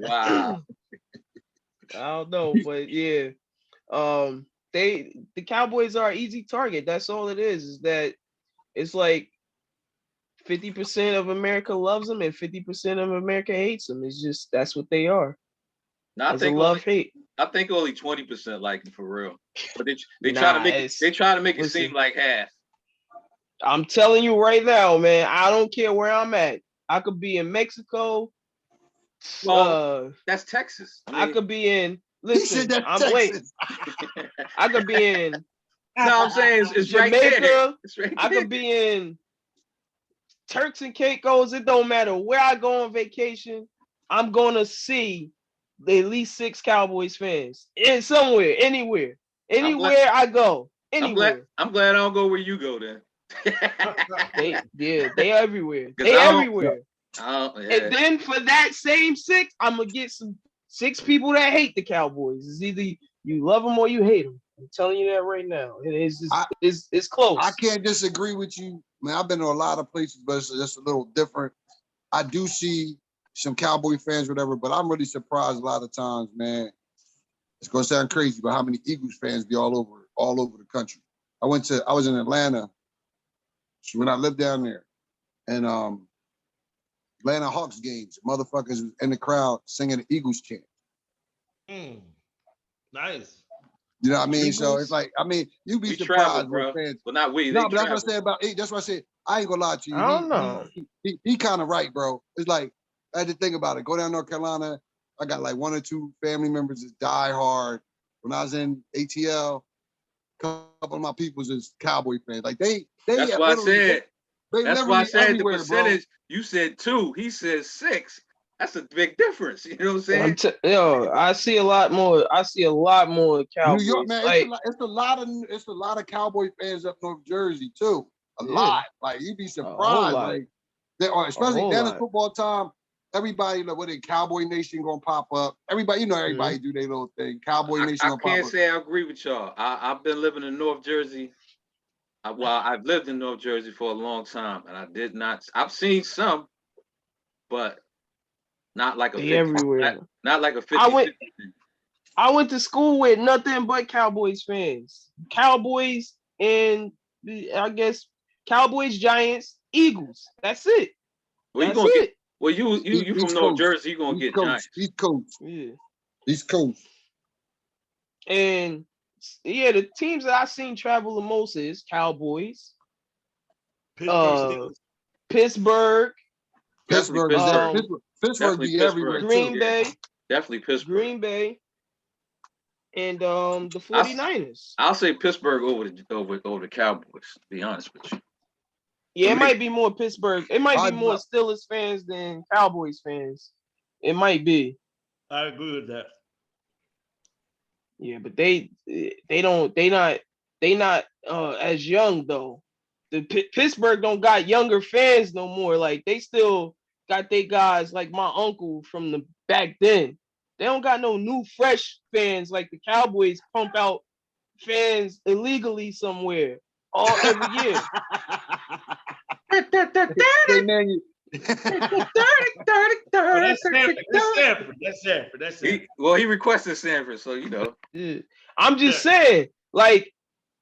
Wow. I don't know, but yeah. The Cowboys are an easy target. That's all it is that it's like 50% of America loves them and 50% of America hates them. It's just that's what they are. No, I think hate. I think only 20% like them for real. But they try to make it seem like half. I'm telling you right now, man. I don't care where I'm at. I could be in Mexico. Well, that's Texas. I could be in. Listen, I could be in. No, I'm saying it's Jamaica. Right there. It's right I could be in Turks and Caicos. It don't matter where I go on vacation. I'm gonna see at least 6 Cowboys fans anywhere I go. Anywhere. I'm glad I don't go where you go then. They everywhere. 'Cause They I don't- everywhere. Oh, yeah. And then for that same 6, I'm gonna get some 6 people that hate the Cowboys. It's either you love them or you hate them. I'm telling you that right now. It's just, it's close. I can't disagree with you. Man, I've been to a lot of places, but it's just a little different. I do see some Cowboy fans, whatever, but I'm really surprised a lot of times, man. It's gonna sound crazy, but how many Eagles fans be all over the country. I was in Atlanta when I lived down there, and Atlanta Hawks games, motherfuckers was in the crowd singing the Eagles chant. Nice. You know what I mean? Eagles? So it's like, I mean, you'd be We surprised traveled, bro. with fans. Well, not we. No, They but that's what I traveled. said about that's what I said. I ain't gonna lie to you. I don't know. He kind of right, bro. It's like I had to think about it. Go down North Carolina. I got like 1 or 2 family members that die hard. When I was in ATL, a couple of my peoples is Cowboy fans. Like they That's why I said. That's why I said the percentage. Bro. You said 2. He said 6. That's a big difference. You know what I'm saying? I see a lot more. I see a lot more Cowboys. New York, man, like, it's a lot of Cowboy fans up North Jersey too. A Yeah. lot. Like you'd be whole surprised. lot. Like they are, especially whole then it's lot. football time. Everybody, like, what they Cowboy Nation gonna pop up. Everybody, you know, everybody do their little thing. Cowboy Nation I gonna pop can't up. say I agree with y'all. I've been living in North Jersey. I've lived in North Jersey for a long time, and I did not. I've seen some, but not like a They 50, everywhere. not like a 50. I went to school with nothing but Cowboys fans. Cowboys and I guess Cowboys, Giants, Eagles. That's it. Well, That's you gonna it. get. Well, you East from North Coast. Jersey. You gonna get Giants. East Coast. Yeah. East Coast. And yeah, the teams that I've seen travel the most is Cowboys, Pittsburgh. Pittsburgh, Definitely Pittsburgh. Pittsburgh Definitely be everywhere Pittsburgh. Green too. Bay, Definitely Pittsburgh. Green Bay, and the 49ers. I'll say Pittsburgh over the Cowboys. To be honest with you. Yeah, For it me. might be more Pittsburgh. It might I'd be more love- Steelers fans than Cowboys fans. It might be. I agree with that. Yeah, but they not as young though. The Pittsburgh don't got younger fans no more. Like they still got they guys like my uncle from the back then. They don't got no new fresh fans like the Cowboys pump out fans illegally somewhere every year. They man, you- Well, that's Sanford. That's Sanford. He requested Sanford, so you know. Yeah. I'm just saying, like,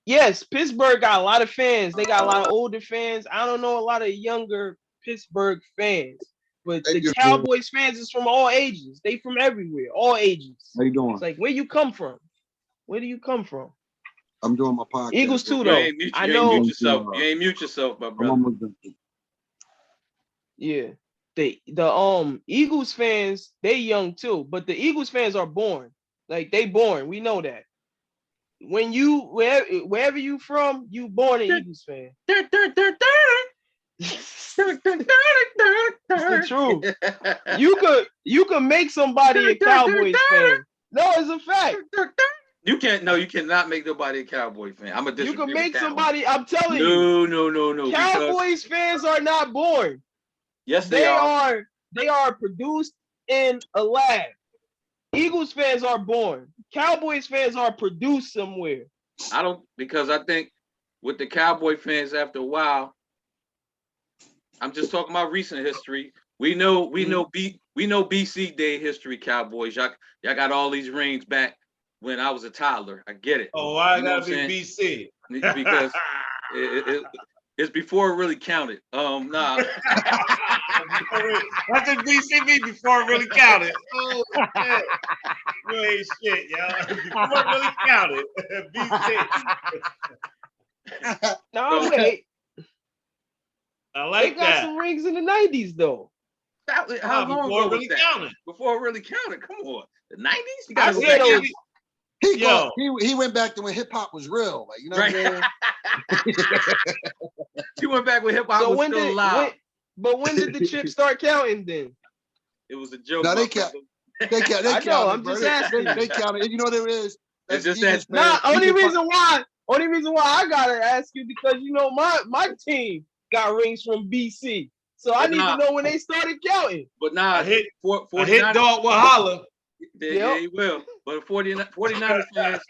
yes, Pittsburgh got a lot of fans. They got a lot of older fans. I don't know a lot of younger Pittsburgh fans, but Thank the you. Cowboys fans is from all ages. They from everywhere, all ages. How you doing? It's like, where you come from? Where do you come from? I'm doing my podcast. Eagles too, You though. ain't mute, I you know. ain't mute yourself. You ain't mute yourself, my I'm brother. almost done. Yeah. The Eagles fans, they young too, but the Eagles fans are born. Like they born. We know that. When you wherever you from, you born an Eagles fan. It's the truth. You could make somebody a Cowboys fan. No, it's a fact. You cannot make nobody a Cowboy fan. I'm a You can make somebody. I'm telling you, No. because- Cowboys fans are not born. yes, they are. They are produced in a lab. Eagles fans are born. Cowboys fans are produced somewhere. Because I think with the Cowboy fans, after a while, I'm just talking about recent history. We know BC Day history, Cowboys. Y'all got all these rings back when I was a toddler. I get it. Oh, why You know gotta what I'm be BC? Because it's before it really counted. Nah. That's what BC mean before it really counted. Oh shit. You ain't shit, y'all. Before it really counted. BC. No, wait. I They like got that. some rings in the 90s though. How long before it ago was really that? counted. Before it really counted. Come on. The 90s? You I gotta go said back those- in. He went back to when hip hop was real. Like, you know Right. what I'm saying? He went back when hip hop was still alive. When did the chips start counting then? It was a joke. No, they my count. brother. They I know, counted, I'm bro. just asking. They counted. You know what it is? It's just Eagles that- Nah, fans. only reason why Only reason why I gotta ask you because you know my team got rings from BC, so I But need nah, to know when they started counting. but nah, I hit 49ers, dog with holler. yeah, he will. But 49ers fans,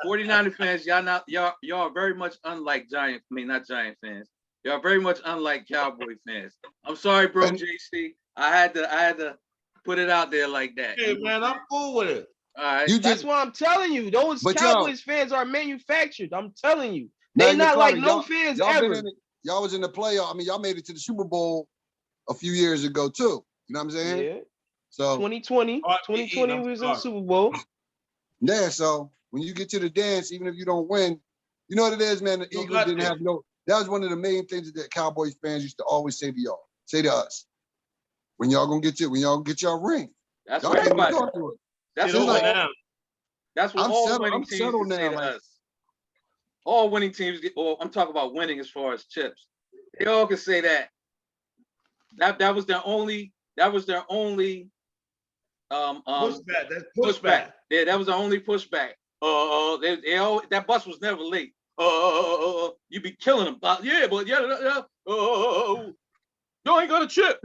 49er fans, y'all are very much unlike not Giant fans. Y'all are very much unlike Cowboy fans. I'm sorry, bro, JC. I had to put it out there like that. Hey man, I'm cool with it. All right. That's why I'm telling you, those But Cowboys fans are manufactured. I'm telling you, they Magna not like Carta, no fans ever. Y'all was in the playoff. I mean, y'all made it to the Super Bowl a few years ago too. You know what I'm saying? Yeah. So 2020 was in the Super Bowl. Yeah, so when you get to the dance, even if you don't win, you know what it is, man. The Eagles didn't have no. That was one of the main things that Cowboys fans used to always say to us, when y'all gonna get your ring. That's y'all what can't even everybody. talk to it. That's Get what over now. That's what all winning teams settled say to us. All winning teams get. Or I'm talking about winning as far as chips. They all can say that. That was their only. That was their only. Pushback. That's pushback. Yeah, that was the only pushback. That bus was never late. You be killing them. Yeah, but yeah. You ain't gonna chip.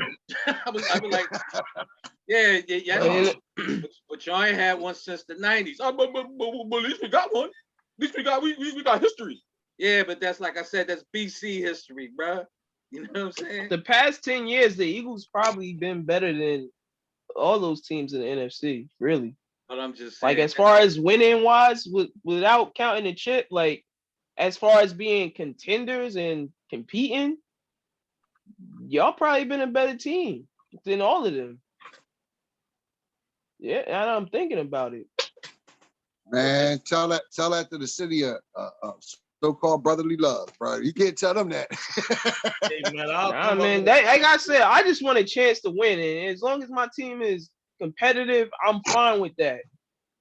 I was like, yeah. But y'all ain't had one since the 90s. But at least we got one. At least we got history. Yeah, but that's like I said, that's BC history, bro. You know what I'm saying? The past 10 years, the Eagles probably been better than all those teams in the NFC, really. But I'm just saying, like as far as winning wise, without counting the chip, like as far as being contenders and competing, y'all probably been a better team than all of them. Yeah, and I'm thinking about it. Man, tell that to the city of so-called brotherly love, bro. You can't tell them that. Hey, man, man, like I said, I just want a chance to win, and as long as my team is competitive, I'm fine with that.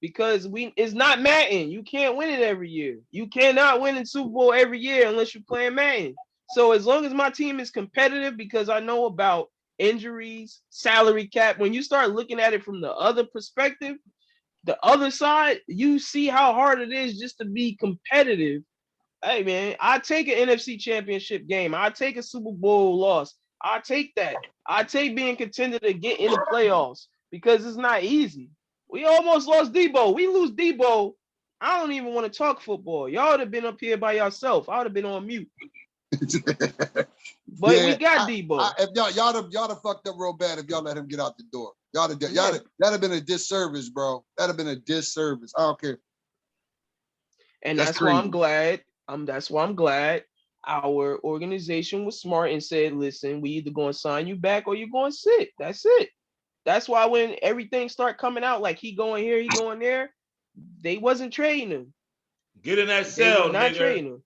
Because it's not Madden. You can't win it every year. You cannot win in Super Bowl every year unless you're playing Madden. So as long as my team is competitive, because I know about injuries, salary cap, when you start looking at it from the other perspective, the other side, you see how hard it is just to be competitive. Hey man, I take an NFC championship game. I take a Super Bowl loss. I take that. I take being contender to get in the playoffs because it's not easy. We almost lost Debo. We lose Debo. I don't even want to talk football. Y'all would have been up here by yourself. I would have been on mute. But yeah, we got Debo. If y'all have fucked up real bad if y'all let him get out the door. That'd have been a disservice, bro. That'd have been a disservice. I don't care. And that's why I'm glad. That's why I'm glad our organization was smart and said, listen, we either going to sign you back or you're going to sit. That's it. That's why when everything start coming out, like he going here, he going there, they wasn't trading him. Get in that cell, they were not nigga. Trading him.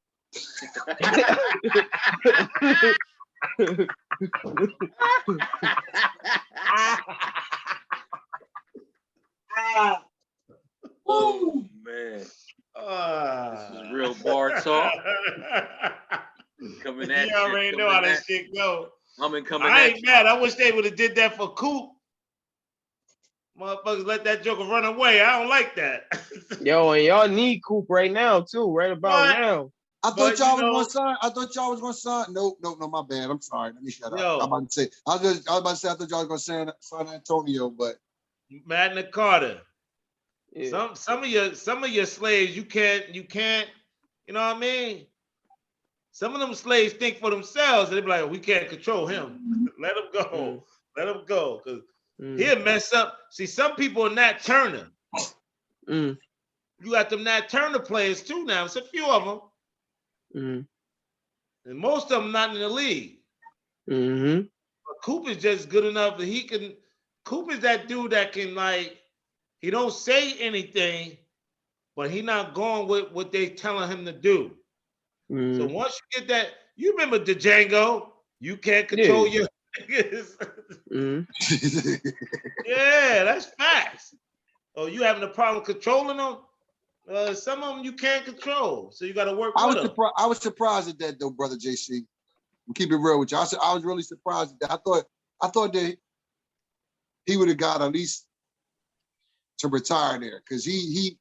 Oh man. This is real bar talk. Coming at you already know how that shit go. I ain't mad. I wish they would have did that for Coop. Motherfuckers let that joker run away. I don't like that. Yo, and y'all need Coop right now too. Right about now. I thought y'all was gonna sign. No, my bad. I'm sorry. Let me shut up. I'm about to say. I was about to say. I thought y'all was gonna sign Antonio, but Magna Carta. Yeah. Some of your slaves you can't. You know what I mean? Some of them slaves think for themselves. And they be like, we can't control him. Let him go. Let him go. Because he'll mess up. See, some people are Nat Turner. You got them Nat Turner players too now. It's a few of them. And most of them not in the league. But Coop is just good enough that he can. Coop is that dude that can, like, he don't say anything, but he not going with what they telling him to do. So once you get that, you remember Django, you can't control your niggas. Yeah, that's facts. Oh, you having a problem controlling them? Some of them you can't control, so you got to work with them. I was surprised at that though, brother JC. We'll keep it real with you. I was really surprised at that. I thought that he would have got at least to retire there because he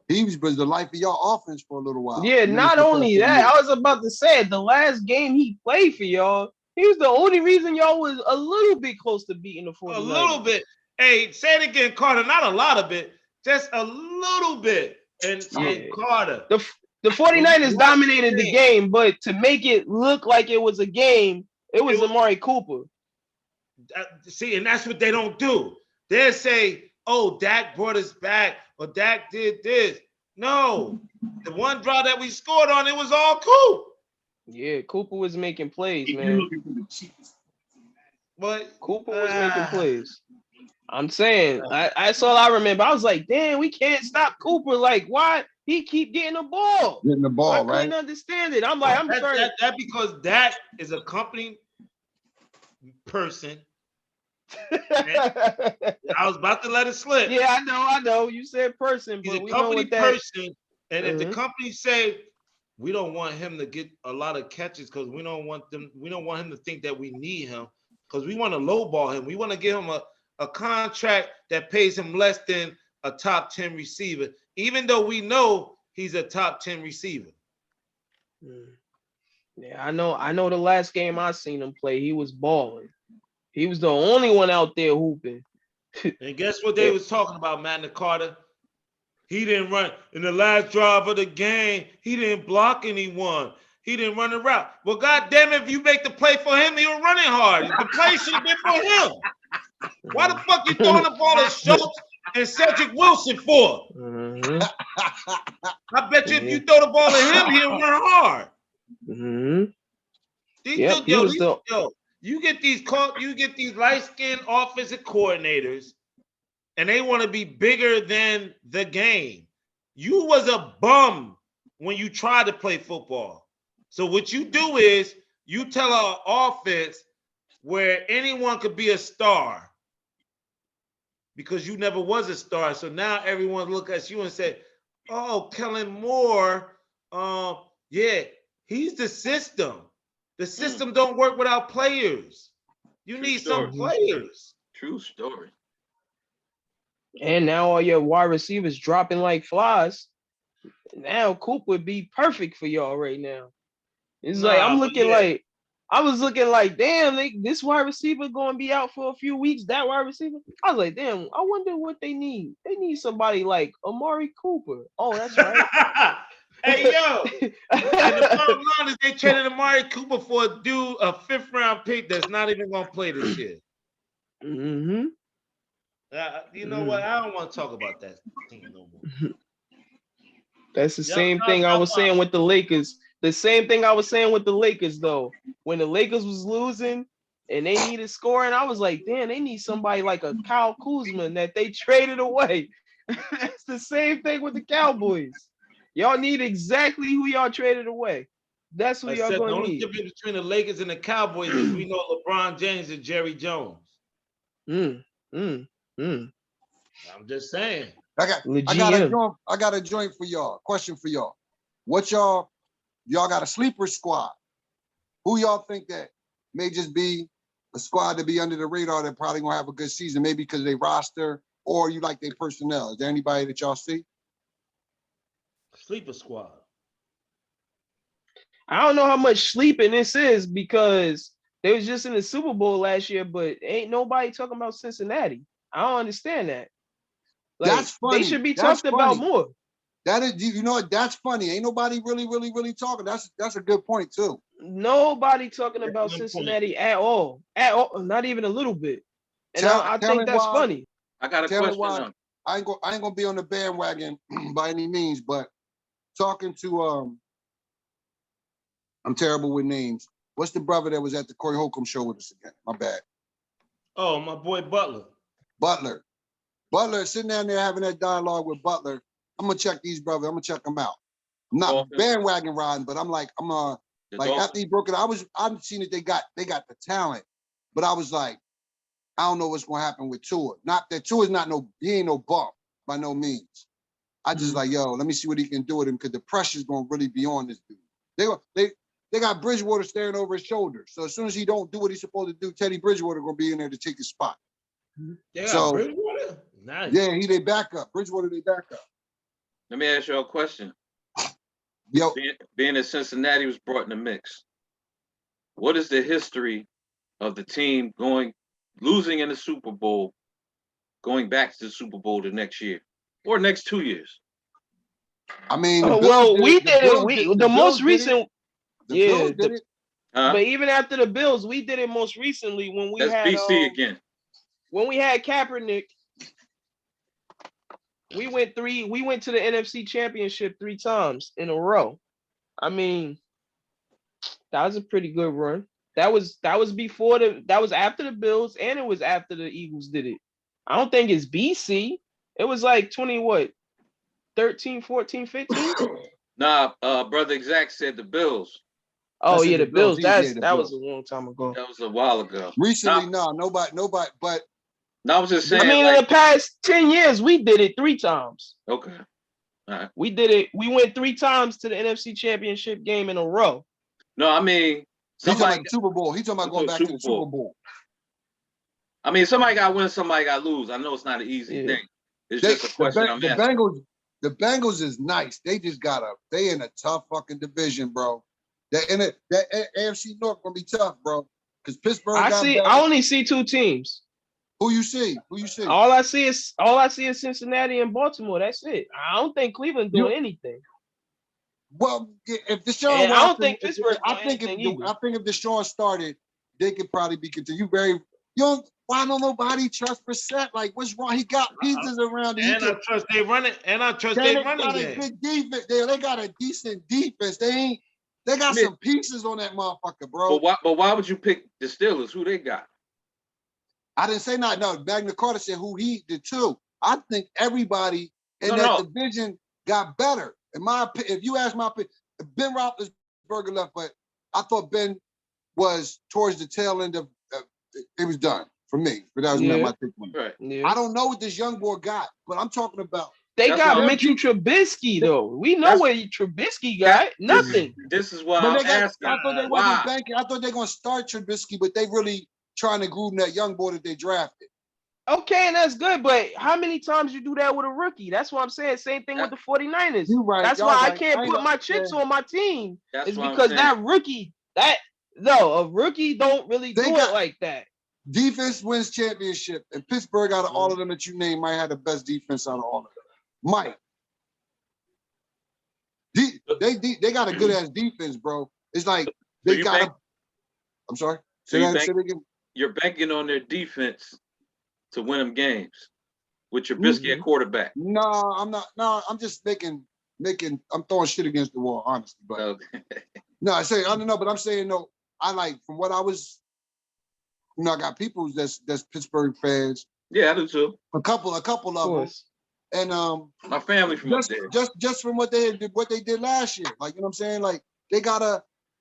He was the life of your offense for a little while. Yeah, And then not he took only off for that, you. I was about to say the last game he played for y'all, he was the only reason y'all was a little bit close to beating the 49ers. A little bit. Hey, say it again, Carter. Not a lot of it, just a little bit. And Carter. The 49ers dominated the game, but to make it look like it was a game, it was Amari Cooper. See, and that's what they don't do. They'll say, oh, Dak brought us back, or Dak did this. No, the one draw that we scored on, it was all Coop. Yeah, Cooper was making plays, man. But Cooper was making plays. I'm saying, that's all I remember. I was like, damn, we can't stop Cooper. Like, why he keep getting the ball? Getting the ball, I right? couldn't understand it. I'm like, I'm starting. That because Dak is a company person. I was about to let it slip. Yeah, I know. You said person, He's but a we know company what that person. And if the company say we don't want him to get a lot of catches because we don't want him to think that we need him because we want to lowball him. We want to give him a contract that pays him less than a top 10 receiver, even though we know he's a top 10 receiver. Yeah, I know the last game I seen him play, he was balling. He was the only one out there hooping. And guess what they was talking about, Magna Carta? He didn't run in the last drive of the game. He didn't block anyone. He didn't run the route. Well, goddamn it, if you make the play for him, he was running hard. The play should have been for him. Why the fuck you throwing the ball to Schultz and Cedric Wilson for? I bet you if you throw the ball to him, he'll run hard. You get these light-skinned offensive coordinators, and they want to be bigger than the game. You was a bum when you tried to play football. So what you do is you tell our offense where anyone could be a star because you never was a star. So now everyone look at you and say, oh, Kellen Moore, yeah, he's the system. The system don't work without players. You need some players. True story. And now all your wide receivers dropping like flies. Now Coop would be perfect for y'all right now. It's like I was looking like, damn, this wide receiver gonna be out for a few weeks. That wide receiver, I was like, damn, I wonder what they need. They need somebody like Amari Cooper. Oh, that's right. Hey, yo. And the bottom line is they traded Amari Cooper for a fifth-round pick that's not even going to play this year. You know what? I don't want to talk about that team no more. That's the same thing I was saying with the Lakers. The same thing I was saying with the Lakers, though. When the Lakers was losing and they needed scoring, I was like, damn, they need somebody like a Kyle Kuzma that they traded away. It's the same thing with the Cowboys. Y'all need exactly who y'all traded away. That's who y'all going to need. The only difference between the Lakers and the Cowboys is we know LeBron James and Jerry Jones. I'm just saying. I got a joint for y'all. Question for y'all. What y'all got a sleeper squad? Who y'all think that may just be a squad to be under the radar that probably gonna have a good season, maybe because they roster or you like their personnel? Is there anybody that y'all see? Sleeper squad. I don't know how much sleeping this is because they was just in the Super Bowl last year, but ain't nobody talking about Cincinnati. I don't understand that. Like, that's funny. They should be talked about more. That is, you know what? That's funny. Ain't nobody really talking. That's a good point too. Nobody talking about Cincinnati at all. Not even a little bit. And I think that's funny. I got a question. I ain't gonna be on the bandwagon by any means, but talking to I'm terrible with names. What's the brother that was at the Corey Holcomb show with us again? My bad. Oh, my boy Butler. Butler sitting down there having that dialogue with Butler. I'm gonna check these brothers. I'm gonna check them out. I'm not bandwagon riding, but I'm like, after he broke it, I've seen that they got the talent, but I was like, I don't know what's gonna happen with Tua. Not that Tua's he ain't no bump by no means. I just like, yo, let me see what he can do with him because the pressure's gonna really be on this dude. They got Bridgewater staring over his shoulder. So as soon as he don't do what he's supposed to do, Teddy Bridgewater gonna be in there to take his spot. Yeah, so Bridgewater? Nice. Yeah, they back up. Bridgewater, they back up. Let me ask you a question. Yo, Being that Cincinnati was brought in the mix, what is the history of the team losing in the Super Bowl, going back to the Super Bowl the next year or next 2 years? I mean, the well, Bills we the did Bills it. did- The the most Bills did it. recent, The yeah. Bills did it. Huh? But even after the Bills, we did it most recently when we That's had BC again. when we had Kaepernick. We went to the NFC Championship 3 times in a row. I mean, that was a pretty good run. That was after the Bills, and it was after the Eagles did it. I don't think it's BC. It was like 20 what? 13, 14, 15? Nah, brother Exact said the Bills. Oh That's yeah, it, the the Bills. Bills. The That was Bills. a long time ago. That was a while ago. Recently, no, nobody, but I was just I saying, mean, in the past 10 years, we did it 3 times. okay. All right. We did it. We went 3 times to the NFC Championship game in a row. No, I mean, he's talking somebody. about the Super Bowl. He's talking about going back to the Super Bowl. I mean, somebody got to win, somebody got to lose. I know it's not an easy thing. It's just a question I'm asking. The Bengals is nice. They just they in a tough fucking division, bro. That AFC North gonna be tough, bro. Because Pittsburgh I only see 2 teams. Who you see? All I see is Cincinnati and Baltimore. That's it. I don't think Cleveland doing anything. Well, if Deshaun And Watson, I don't think Pittsburgh. I think if Deshaun started, they could probably be continued. Why don't nobody trust Brissett? Like, what's wrong? He got pieces around. And I trust they run it. And I trust they run got a good defense. They got a decent defense. They got some pieces on that motherfucker, bro. But why would you pick the Steelers? Who they got? I didn't say not. No, Magna Carta said who he did too. I think everybody in that division got better. In my opinion, if you ask my opinion, Ben Roethlisberger left, but I thought Ben was towards the tail end of it was done for me. But that was not my pick. Right. Yeah. I don't know what this young boy got, but I'm talking about. They got Mitchell Trubisky though. We know what Trubisky got. Nothing. This is why I'm asking. I thought they wasn't banking. I thought they were going to start Trubisky, but they really trying to groom that young boy that they drafted. Okay, and that's good, but how many times you do that with a rookie? That's what I'm saying. Same thing with the 49ers. You're right. That's why I can't put my chips on my team. It's because that rookie, a rookie don't really do it like that. Defense wins championship, and Pittsburgh, out of all of them that you named, might have the best defense out of all of them. Might. They got a good ass defense, bro. It's like they got a. I'm sorry. Say that again. You're banking on their defense to win them games with Trubisky at quarterback. No, I'm not. No, I'm just making. I'm throwing shit against the wall, honestly. But no, I don't know. But I'm saying no. I like from what I was. I got people that's Pittsburgh fans. Yeah, I do too. A couple of them. And my family from up there. Just from what they did last year. Like, you know what I'm saying? Like they got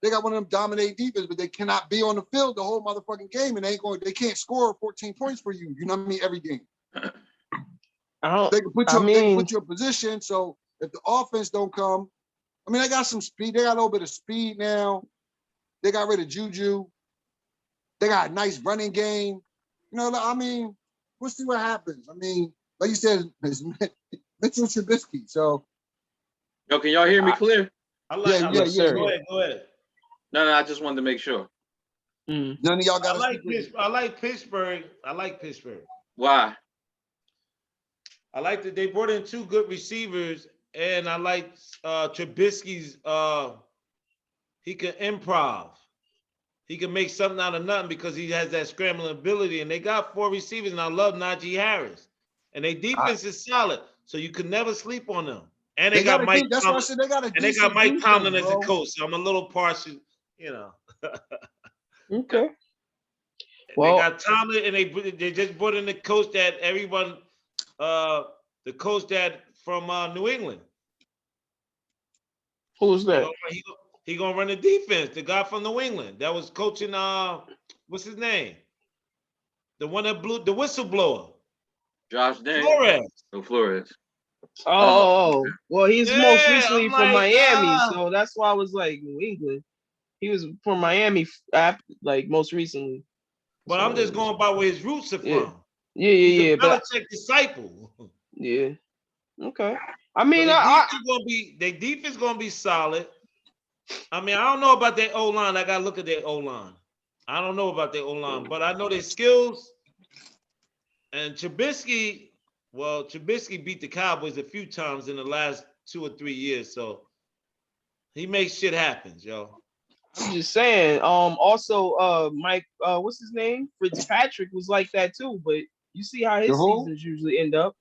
one of them dominate defense, but they cannot be on the field the whole motherfucking game, and they can't score 14 points for you. You know what I mean? Every game. They can put you in position. So if the offense don't come, I mean, they got some speed. They got a little bit of speed now. They got rid of Juju. They got a nice running game. I mean, we'll see what happens. I mean, like you said, it's Mitchell Trubisky. So, yo, can y'all hear me clear? Yeah. Go ahead. No, I just wanted to make sure. None of y'all got. I like Pittsburgh. Why? I like that they brought in 2 good receivers, and I like Trubisky's. He can improv. He can make something out of nothing because he has that scrambling ability. And they got 4 receivers, and I love Najee Harris. And their defense is solid, so you can never sleep on them. And they got Mike. That's why I said they got a. And they got Mike Tomlin as a coach. So I'm a little partial, Okay. Well, they got Tomlin, and they just brought in the coach that everyone, the coach that from New England. Who's that? He gonna run the defense. The guy from New England that was coaching. What's his name? The one that blew the whistleblower. Josh Daniels. Flores. Oh, well, he's most recently from Miami, so that's why I was like New England. He was from Miami, most recently. But I'm just going by where his roots are from. Yeah. Belichick disciple. Yeah. Okay. I mean, their defense gonna be solid. I mean, I don't know about their O-line. I gotta look at their O-line. I don't know about their O-line, but I know their skills. And Trubisky beat the Cowboys a few times in the last 2 or 3 years, so he makes shit happen, yo. I'm just saying. Also, Mike, what's his name? Fitzpatrick was like that too, but you see how his seasons usually end up.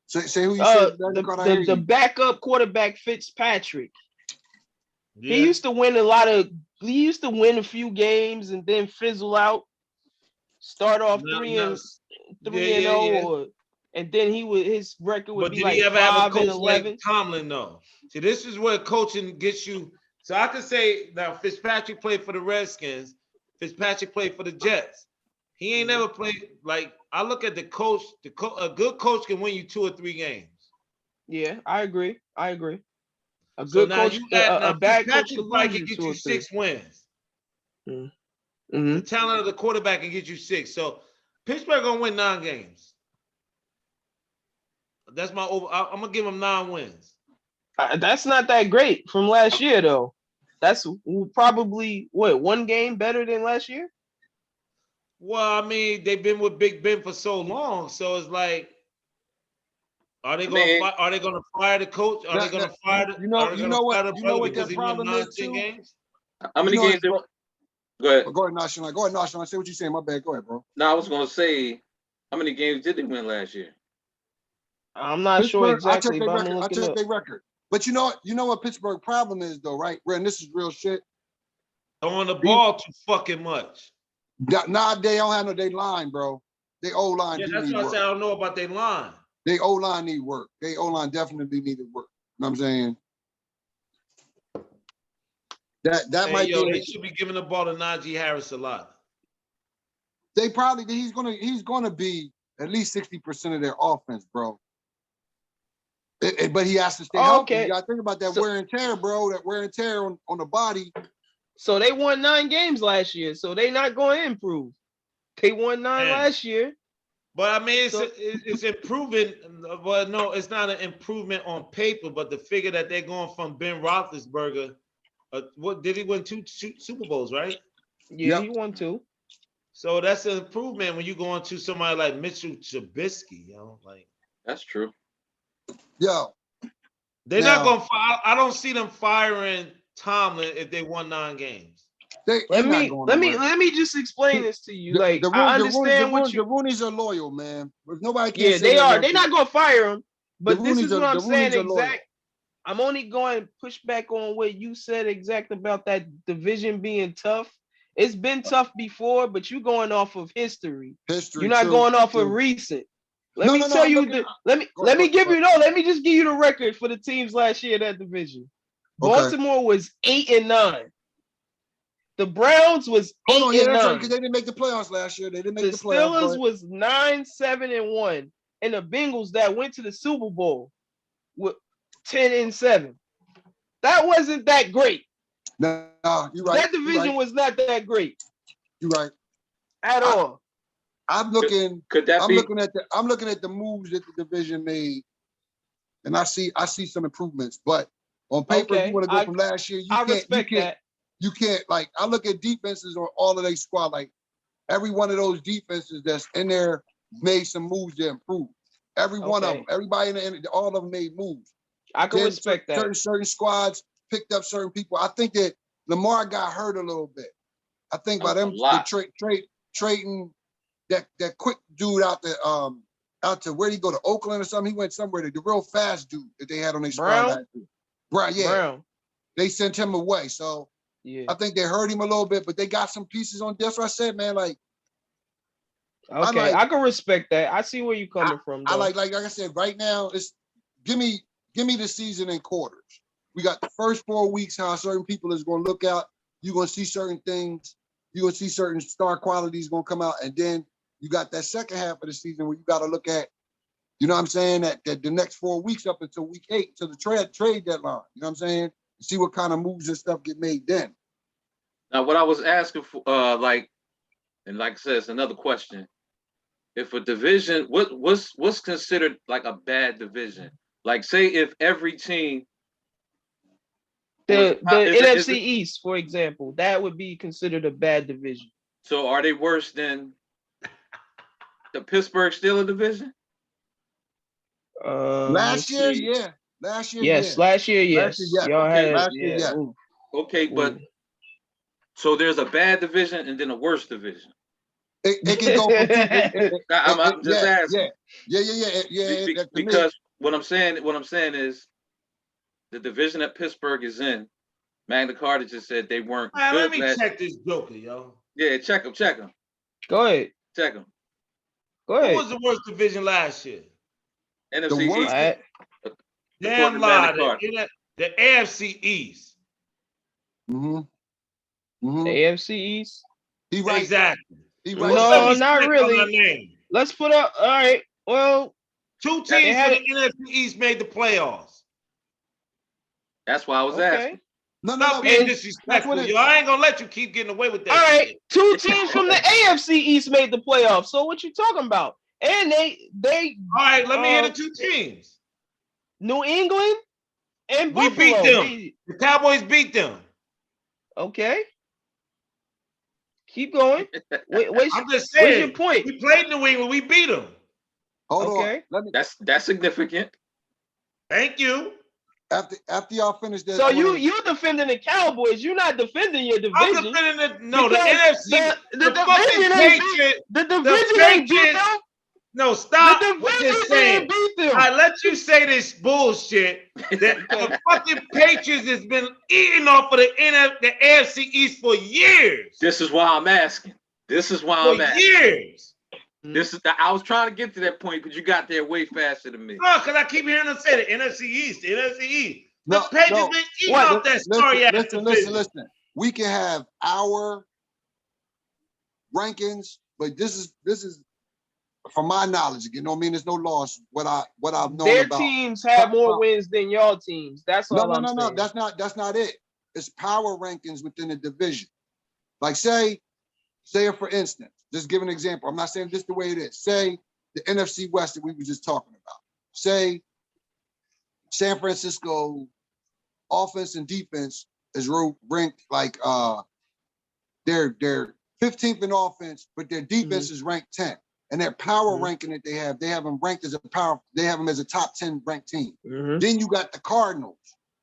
Say who you said. The backup quarterback Fitzpatrick. Yeah. He used to win a few games and then fizzle out. Start off 3-0, and then his record would be like 5-11. Tomlin, though. See, this is where coaching gets you. So I could say now Fitzpatrick played for the Redskins. Fitzpatrick played for the Jets. He ain't never played. Like, I look at the coach. A good coach can win you 2 or 3 games. Yeah, I agree. A good coach, a bad coach can get you 6 wins. Mm-hmm. The talent of the quarterback can get you 6. So Pittsburgh gonna win 9 games. That's my over. I'm gonna give them 9 wins. That's not that great from last year, though. That's probably 1 game better than last year. Well, I mean, they've been with Big Ben for so long, so it's like, are they going to fire the coach? Are they going to fire the? You know what because that problem is too? Games? How many games? Go ahead. Go ahead, National. Go ahead, National. I say what you saying. My bad. Go ahead, bro. No, I was gonna say, how many games did they win last year? I'm not sure exactly, but I'm I checked their record. But you know what Pittsburgh problem is though, right? And this is real shit. Throwing the ball too fucking much. Nah, they don't have their line, bro. They O-line. Yeah, that's what I said. I don't know about their line. They O-line need work. They O-line definitely needed work. You know what I'm saying? That might be. They should be giving the ball to Najee Harris a lot. He's gonna be at least 60% of their offense, bro. But he has to stay healthy. You gotta think about that wear and tear, bro. That wear and tear on the body. So they won 9 games last year. So they not going to improve. They won 9 last year. But I mean, it's improving. But no, it's not an improvement on paper. But the figure that they're going from Ben Roethlisberger, what did he win 2 Super Bowls, right? Yeah, he won 2. So that's an improvement when you go into somebody like Mitchell Trubisky, like that's true. Yo, they're not going to fire. I don't see them firing Tomlin if they won 9 games. Let me just explain this to you. Like, I understand the Roonies are loyal, man. But nobody can. Yeah, they are. They're not going to fire him. But this is what I'm saying. I'm only going to push back on what you said exact about that division being tough. It's been tough before, but you're going off of history. You're not going off of recent. Let me just give you the record for the teams last year in that division. Baltimore was 8-9. The Browns was 8-9 because they didn't make the playoffs last year. They didn't make the playoffs. The Steelers was 9-7-1, and the Bengals that went to the Super Bowl with 10-7. That wasn't that great. No, you're right. That division was not that great. You're right. At all. I'm looking. I'm looking at the moves that the division made, and I see some improvements. But on paper, if you want to go from last year, you can't. Like, I look at defenses on all of their squad. Like, every one of those defenses that's in there made some moves to improve. Every one of them, everybody all of them made moves. I can respect that. Certain squads picked up certain people. I think that Lamar got hurt a little bit. I think by them trading that quick dude out to where did he go, to Oakland or something? He went somewhere, the real fast dude that they had on their squad. Brown. They sent him away. So I think they hurt him a little bit, but they got some pieces on. That's what I said, man. Like, I can respect that. I see where you're coming from. Though. I like I said, right now, it's give me the season in quarters. We got the first 4 weeks, how certain people is going to look out. You're going to see certain things. You're going to see certain star qualities going to come out. And then you got that second half of the season where you got to look at, you know what I'm saying, that the next 4 weeks up until week 8 to the trade deadline. You know what I'm saying? See what kind of moves and stuff get made then. Now, what I was asking for, like I said, it's another question. If a division, what's considered like a bad division? Like, say if every team The is NFC it- East, for example, that would be considered a bad division. so are they worse than the Pittsburgh Steelers division? Last let's year, see. yeah. Last year, Yes, yeah. last year, yes. yes. Y'all Okay. had, Last year, yeah. yes. Ooh, Okay, but ooh. so there's a bad division and then a worse division. It can go from I'm just asking. Yeah. To me, Because what I'm saying is the division that Pittsburgh is in, Magna Carta just said they weren't Man, good let me last. check this joker, yo. Yeah, check them. Go ahead. Check them. Go Who ahead. was the worst division last year? NFC worst- East. Alright. Damn to lie. Magna Carta. The AFC East. the AFC East. He right. Exactly. He Put right. No, some not respect really. on my name. Let's put up. All right. Well, Two They teams had from the NFC East made the playoffs. That's why I was okay. asking. No. Stop being And- disrespectful, That's what it- yo. I ain't gonna let you keep getting away with that. All right. shit. Two teams from the AFC East made the playoffs. So what you talking about? And they All right, let me hear the two teams. New England and We Buffalo. beat them. The Cowboys beat them. Okay. Keep going. Wait, I'm just what's your saying. point? We played New England. We beat them. Hold Okay. on. Let me That's significant. Thank you. after y'all finish this. So I wanna- you defending the Cowboys. You're not defending your I'm division. defending the Because NFC. the fucking division ain't beat. Patriots. The division ain't beat Patriots- them. No, stop. The What division you're saying. ain't beat them. I let you say this bullshit that the fucking Patriots has been eating off of the AFC East for years. This is why I'm asking. For years. I was trying to get to that point, but you got there way faster than me. No, because I keep hearing them say the NFC East, the NFC East. The No, Patriots no. been eating What? off that sorry ass division. Listen. We can have our rankings, but this is from my knowledge. You know what I mean? There's no loss. What I've known Their about. teams have more wins than your teams. That's all I'm No. saying. That's not it. It's power rankings within the division. Like say for instance, just give an example. I'm not saying this the way it is. Say the NFC West that we were just talking about. Say San Francisco offense and defense is ranked like they're 15th in offense, but their defense is ranked 10. And their power ranking that they have them ranked as they have them as a top 10 ranked team. Then you got the Cardinals.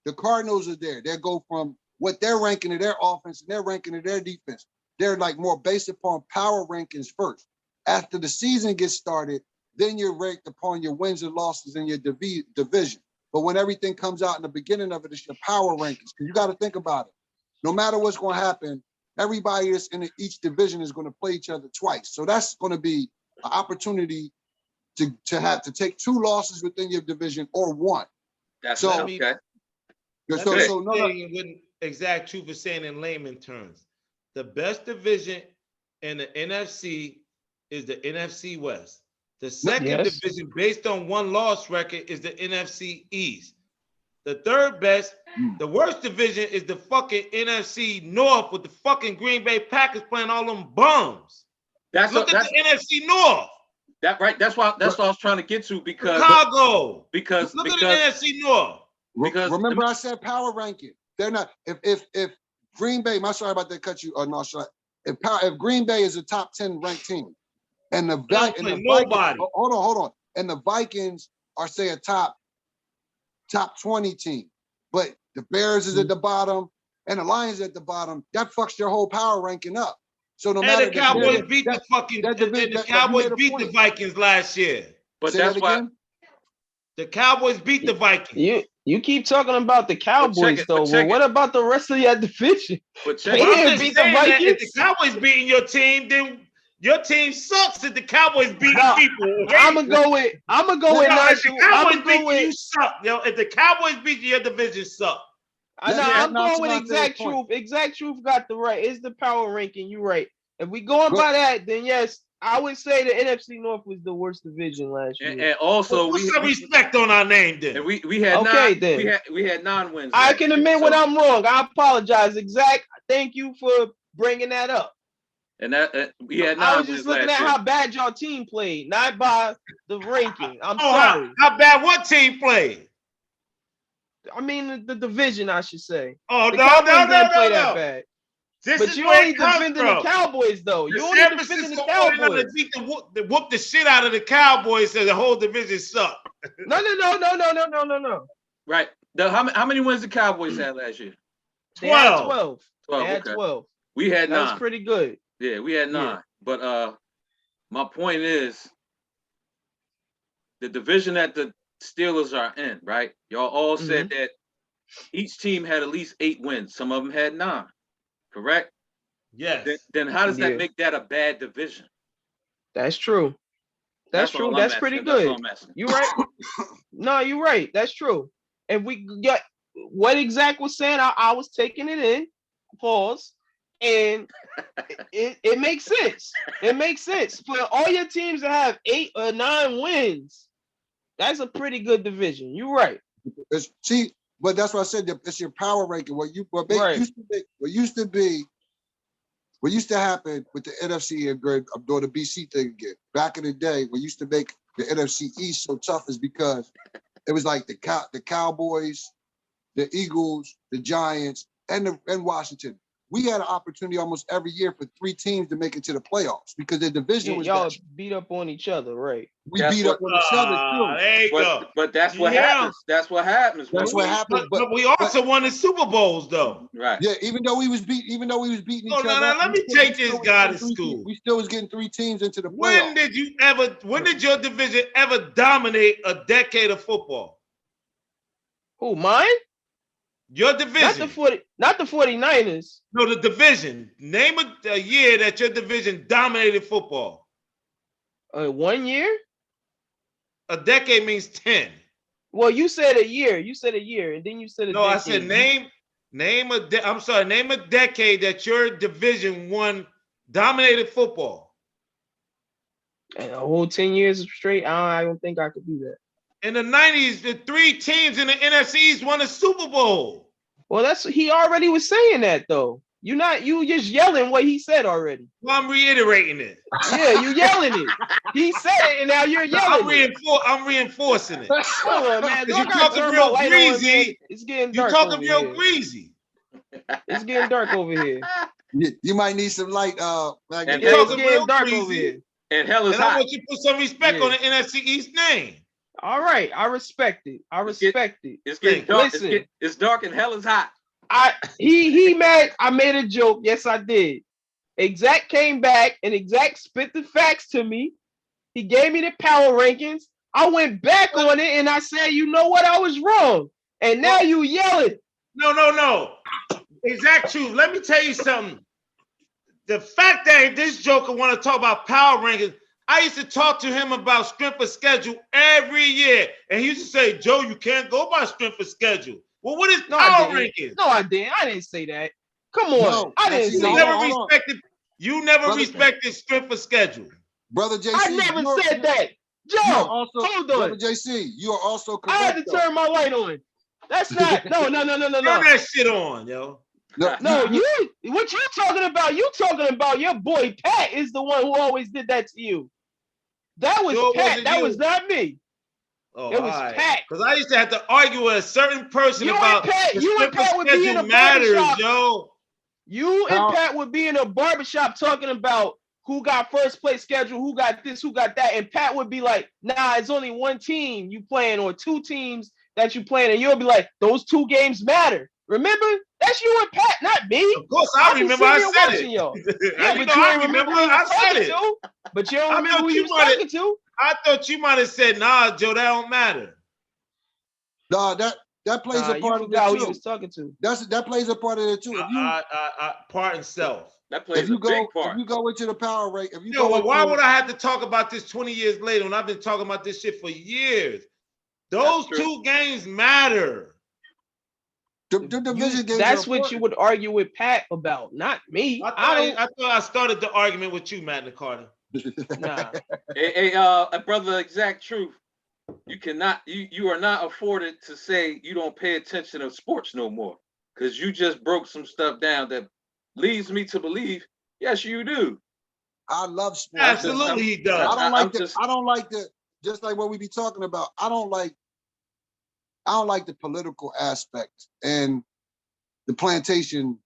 The Cardinals are there. They go from what they're ranking of their offense and they're ranking of their defense. They're like more based upon power rankings first. After the season gets started, then you're ranked upon your wins and losses in your division. But when everything comes out in the beginning of it, it's your power rankings. Because you got to think about it. No matter what's going to happen, everybody that's in each division is going to play each other twice. So that's going to be an opportunity to have to take 2 losses within your division or 1. That's So- okay. So no. With exact truth is saying in layman terms, the best division in the NFC is the NFC West. The second Yes. division, based on 1 loss record, is the NFC East. The third best, the worst division is the fucking NFC North with the fucking Green Bay Packers playing all them bums. Look at the NFC North. That's what I was trying to get to because Chicago. because Look at the NFC North. Because- remember I said power ranking. They're not if Green Bay, I'm sorry about that cut you no shot. If Green Bay is a top 10 ranked team and the Vikings, hold on. And the Vikings are say a top 20 team, but the Bears is at the bottom and the Lions at the bottom, that fucks your whole power ranking up. So no matter And the Cowboys beat the fucking the Cowboys beat the Vikings last year. but Say that's that why again? The Cowboys beat the Vikings. You keep talking about the Cowboys it, though. but check Well, what about the rest of your division? but They check Well, didn't I'm just beat the saying that if Vikings. the Cowboys beating your team, then your team sucks. If the Cowboys beating No, people, I'm gonna go with If the Cowboys beat you, you suck. Yo, if the Cowboys beat you, your division suck. I'm Let going with Nonchalant say his exact point. truth. Exact truth got the right. It's the power ranking. You right. If we going But- by that, then yes, I would say the NFC North was the worst division last year. and also Put some respect on our name, then. and we had Okay, 9 then. we had 9 wins. I last can year, admit when so- I'm wrong. I apologize. Exact. Thank you for bringing that up. and that we had 9 I was wins just looking last at year. how bad your team played, not by the ranking. I'm Oh, sorry. how bad what team played? I mean, the division, I should say. Oh, The no, Cowboys no, no, didn't play no, that no. bad. This But is you where only it comes defending the from. Cowboys, though. The You only San defending the Francisco 49ers Cowboys. beat whoop the shit out of the Cowboys, so the whole division sucked. No. Right. How many wins the Cowboys had last year? They had 12. 12. 12. They had Okay. 12. We had That 9. was pretty good. Yeah, we had 9. Yeah. But my point is, the division that the Steelers are in, right? Y'all all said that each team had at least 8 wins. Some of them had 9. Correct? Yes. Then how does that Yeah. make that a bad division? That's true. That's true. all I'm That's asking. pretty That's all good. I'm asking. You right? No, you're right. That's true. And we got what exact was saying. I was taking it in. Pause. And it makes sense. It makes sense. For all your teams to have 8 or 9 wins, that's a pretty good division. You're right. See, but that's what I said. It's your power ranking. What used to happen with the NFC and grid. I'm doing the BC thing again. Back in the day, what used to make the NFC East so tough is because it was like the Cowboys, the Eagles, the Giants, and Washington. We had an opportunity almost every year for 3 teams to make it to the playoffs because the division was y'all that. beat up on each other, right? We beat up on each other too. There you go. But that's what happens. That's what happens. That's what happened. But we also won the Super Bowls, though. Right. Yeah, even though we was beating each other. No, let me take this guy to school. We still was getting 3 teams into the playoffs. When did your division ever dominate a decade of football? Who, mine? Your division. Not the 49ers. No, the division. Name a year that your division dominated football. 1 year? A decade means 10. Well, you said a year. You said a year, and then you said a decade. I said name a decade that your division dominated football. And a whole 10 years straight? I don't think I could do that. In the 90s, the 3 teams in the NFC East won a Super Bowl. Well, he already was saying that though. You just yelling what he said already. Well, I'm reiterating it. Yeah, you yelling it. He said it, and now you're yelling. I'm reinforcing it. Come on, man. You talking real greasy. It's getting dark. You talking real greasy. It's getting dark over here. You might need some light. And it's getting dark over here. And hell is hot. I want you to put some respect on the NFC East name. All right, I respect it. It's getting dark. Listen, it's dark and hell is hot. He mad. I made a joke. Yes, I did. Exact came back and Exact spit the facts to me. He gave me the power rankings. I went back on it and I said, you know what? I was wrong. And now you yelling. No. Exact truth. Let me tell you something. The fact that this joker want to talk about power rankings, I used to talk to him about strength of schedule every year. And he used to say, Joe, you can't go by strength of schedule. Well, what is power rankings? No, I didn't. I didn't say that. Come on. No, I didn't say that. You never respected strength of schedule. Brother JC. I never said that. Joe, hold on. Brother JC, you are also correct. I had to turn my light on. That's not. No. Turn that shit on, yo. No, what you talking about? You talking about your boy Pat is the one who always did that to you. That was Pat. That was not me. Oh, it was Pat. Because I used to have to argue with a certain person about you and Pat would be in a barbershop. Yo. You and Pat would be in a barbershop talking about who got first place schedule, who got this, who got that, and Pat would be like, "Nah, it's only one team you playing or 2 teams that you playing," and you'll be like, "Those 2 games matter." Remember? That's you and Pat, not me. Of course, I remember I said it. Yeah, but you don't remember I said it. But you don't remember who you was talking to. I thought you might have said, "Nah, Joe, that don't matter." Nah, that plays a part of it too. Who you was talking to. That plays a part of it too. Part and self. That plays a big part. If you go into the power rate, why would I have to talk about this 20 years later when I've been talking about this shit for years? Those 2 games matter. The division games. That's what you would argue with Pat about, not me. I thought I started the argument with you, Matt Carter. Nah. Hey, brother, Exact truth. You are not afforded to say you don't pay attention to sports no more, because you just broke some stuff down that leads me to believe, yes, you do. I love sports. Absolutely, he does. I don't like the. Just like what we be talking about. I don't like I don't like the political aspect and the plantation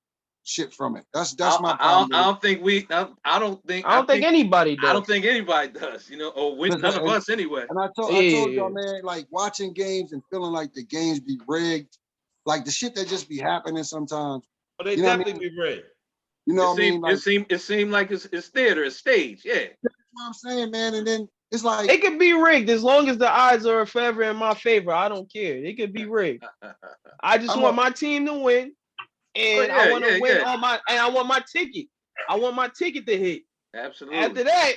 shit from it. That's my problem. I don't think we. I don't think. I don't think anybody does. I don't think anybody does. You know, or none of us anyway. And I told y'all, man, like watching games and feeling like the games be rigged, like the shit that just be happening sometimes. But they definitely be rigged. You know what I mean? Like, it seemed like it's theater, it's stage. Yeah. That's what I'm saying, man. And then it's like it could be rigged as long as the odds are forever in my favor. I don't care. It could be rigged. I just want my team to win, and I want to win on my. And I want my ticket. I want my ticket to hit. Absolutely. After that,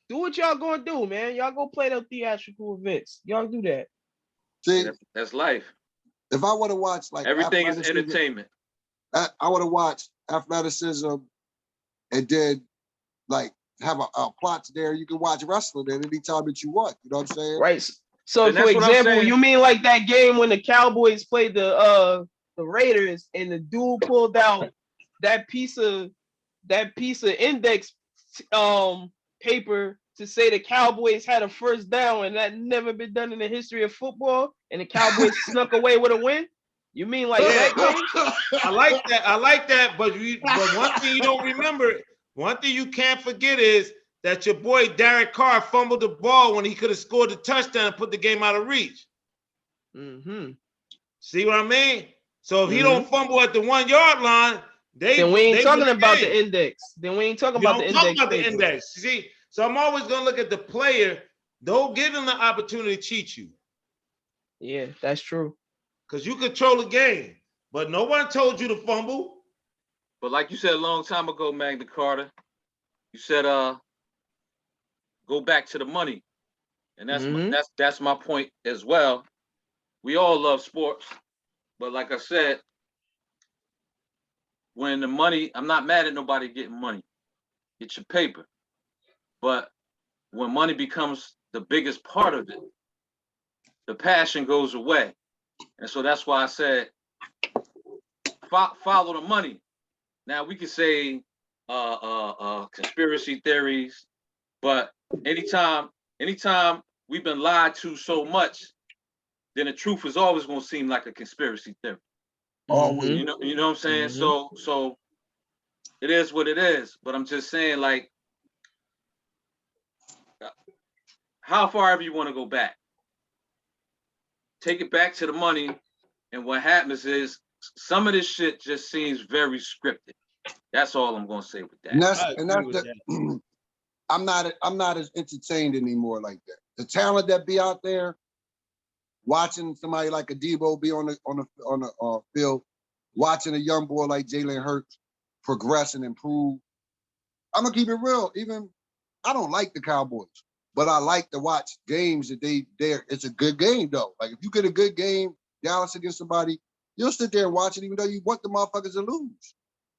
do what y'all gonna do, man. Y'all go play the theatrical events. Y'all do that. See, that's life. If I want to watch like everything is entertainment. I would have watched athleticism and then like have a plots there. You can watch wrestling at any time that you want. You know what I'm saying? Right. So for example, you mean like that game when the Cowboys played the Raiders and the dude pulled out that piece of index paper to say the Cowboys had a first down and that never been done in the history of football and the Cowboys snuck away with a win? You mean like that game? I like that. But one thing you don't remember, one thing you can't forget is that your boy Derek Carr fumbled the ball when he could have scored the touchdown and put the game out of reach. Mm-hmm. See what I mean? So if he don't fumble at the 1 yard line, then we ain't talking about the index. Then we ain't talking about the index. Talk about the index. See, so I'm always gonna look at the player. Don't give him the opportunity to cheat you. Yeah, that's true. Because you control the game, but no one told you to fumble. But like you said a long time ago, Magna Carta, you said go back to the money. And that's my point as well. We all love sports, but like I said, when the money, I'm not mad at nobody getting money. Get your paper. But when money becomes the biggest part of it, the passion goes away. And so that's why I said, follow the money. Now we could say conspiracy theories, but anytime we've been lied to so much, then the truth is always going to seem like a conspiracy theory. You know what I'm saying? So it is what it is. But I'm just saying, like, how far ever you want to go back, take it back to the money. And what happens is some of this shit just seems very scripted. That's all I'm gonna say with that. I'm not as entertained anymore like that. The talent that be out there, watching somebody like a Debo be on the field, watching a young boy like Jalen Hurts progress and improve. I'm gonna keep it real. Even I don't like the Cowboys, but I like to watch games that they're. It's a good game though. Like if you get a good game, Dallas against somebody, you'll sit there and watch it, even though you want the motherfuckers to lose.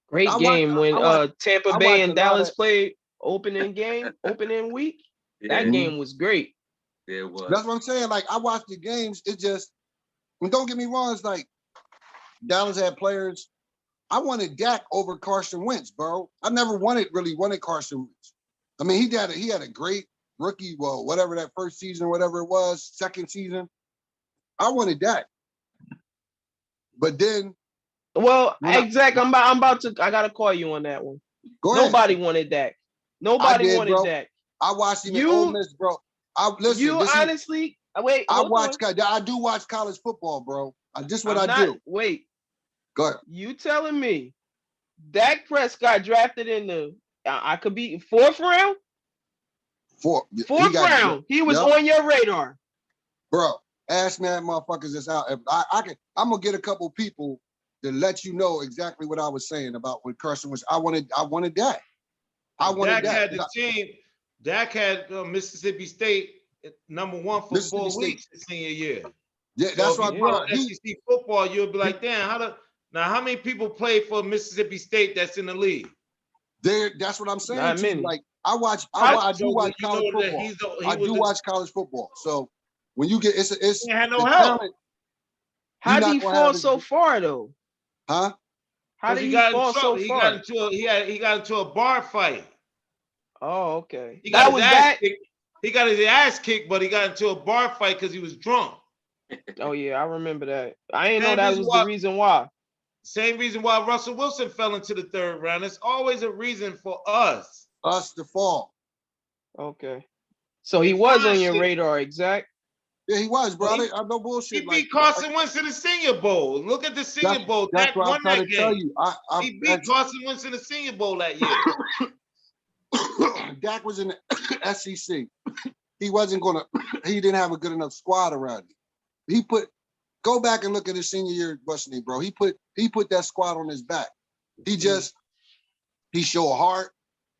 Great game when Tampa Bay and Dallas played opening week. That game was great. Yeah, it was. That's what I'm saying. Like I watch the games. It just, don't get me wrong. It's like Dallas had players. I wanted Dak over Carson Wentz, bro. I never really wanted Carson Wentz. I mean, he had a great rookie, well, whatever that first season, whatever it was, second season. I wanted Dak. But then, well, exactly. I gotta call you on that one. Nobody wanted Dak. Nobody wanted Dak. I watched him in Ole Miss, bro. I do watch college football, bro. Wait. Go ahead. You telling me Dak Prescott drafted in the I could be fourth round? Fourth round. He was on your radar. Bro, ask man motherfuckers that's out. I'm gonna get a couple people to let you know exactly what I was saying about when Carson was. I wanted Dak. Dak had the team. Dak had Mississippi State #1 for 4 weeks his senior year. Yeah, that's what bro. SEC football, you'll be like, damn, how many people play for Mississippi State that's in the league? That's what I'm saying. Not many. Like I do watch college football. I do watch college football. So when you get it's he had no help. How did he fall so far though? Huh? How did he fall so far? He got into a bar fight. Oh, okay. He got his ass kicked, but he got into a bar fight because he was drunk. Oh yeah, I remember that. I didn't know Same that reason was the why. reason why. Same reason why Russell Wilson fell into the third round. It's always a reason for us. Us to fall. Okay. So They he was find on your shit. radar, exact. Yeah, he was, bro. He, I no he bullshit. beat Carson Wentz in the Senior Bowl. Look at the Senior Bowl. that's Dak what I'm won trying that to tell game. you. He beat Carson Wentz in the Senior Bowl that year. Dak was in the SEC. He wasn't gonna. He didn't have a good enough squad around him. Go back and look at his senior year, what's his name, bro. He put that squad on his back. He showed heart.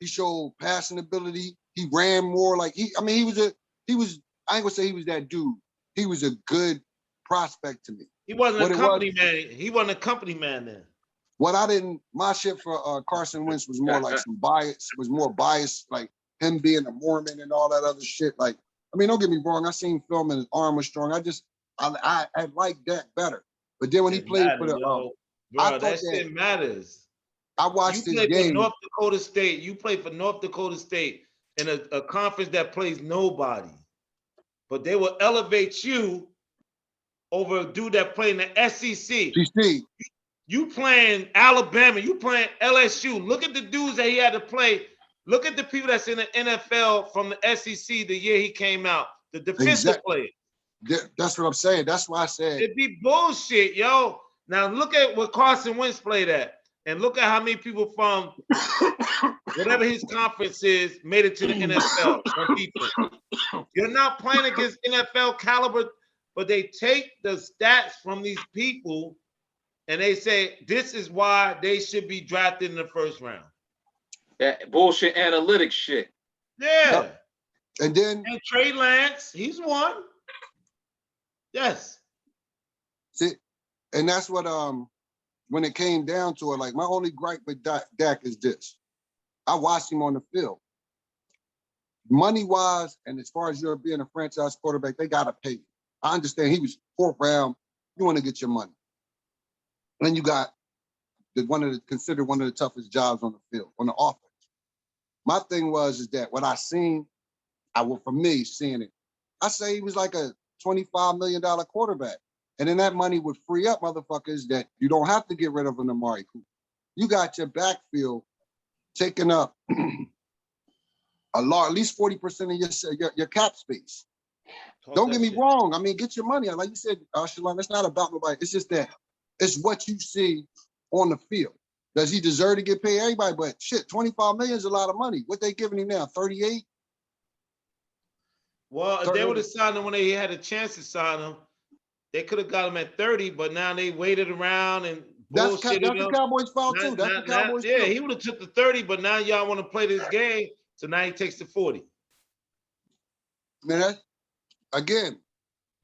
He showed passing ability. He ran more like he was. I ain't gonna say he was that dude. He was a good prospect to me. He wasn't a company man. He wasn't a company man then. My shit for Carson Wentz was more like some bias, like him being a Mormon and all that other shit. Like, I mean, don't get me wrong. I seen film and his arm was strong. I liked Dak better. But then when he played for the, bro, I thought that shit matters. I watched you this play game. For North Dakota State. You play for North Dakota State in a conference that plays nobody. But they will elevate you over a dude that played in the SEC. You playing Alabama, you playing LSU. Look at the dudes that he had to play. Look at the people that's in the NFL from the SEC the year he came out. The defensive players. That's what I'm saying. That's why I said it'd be bullshit, yo. Now look at what Carson Wentz played at, and look at how many people from whatever his conference is made it to the NFL on defense. You're not playing against NFL caliber, but they take the stats from these people and they say this is why they should be drafted in the first round. That bullshit analytics shit. Yeah. And Trey Lance, he's one. Yes. See, and that's what when it came down to it, like my only gripe with Dak is this. I watched him on the field. Money-wise, and as far as you're being a franchise quarterback, they gotta pay you. I understand he was 4th round. You want to get your money. Then you got considered one of the toughest jobs on the field, on the offense. My thing is that what I seen, for me seeing it, I say he was like a $25 million quarterback. And then that money would free up motherfuckers that you don't have to get rid of an Amari Cooper. You got your backfield taking up at least 40% of your cap space. Don't get me wrong. I mean, get your money out. Like you said, Shalon, it's not about nobody. It's just that it's what you see on the field. Does he deserve to get paid? Everybody, but shit, 25 million is a lot of money. What they giving him now? 38? Well, if they would have signed him when they had a chance to sign him, they could have got him at 30, but now they waited around and bullshitted him. That's the Cowboys' fault too. That's the Cowboys' fault. Yeah, he would have took the 30, but now y'all want to play this game, so now he takes the 40. Man, again,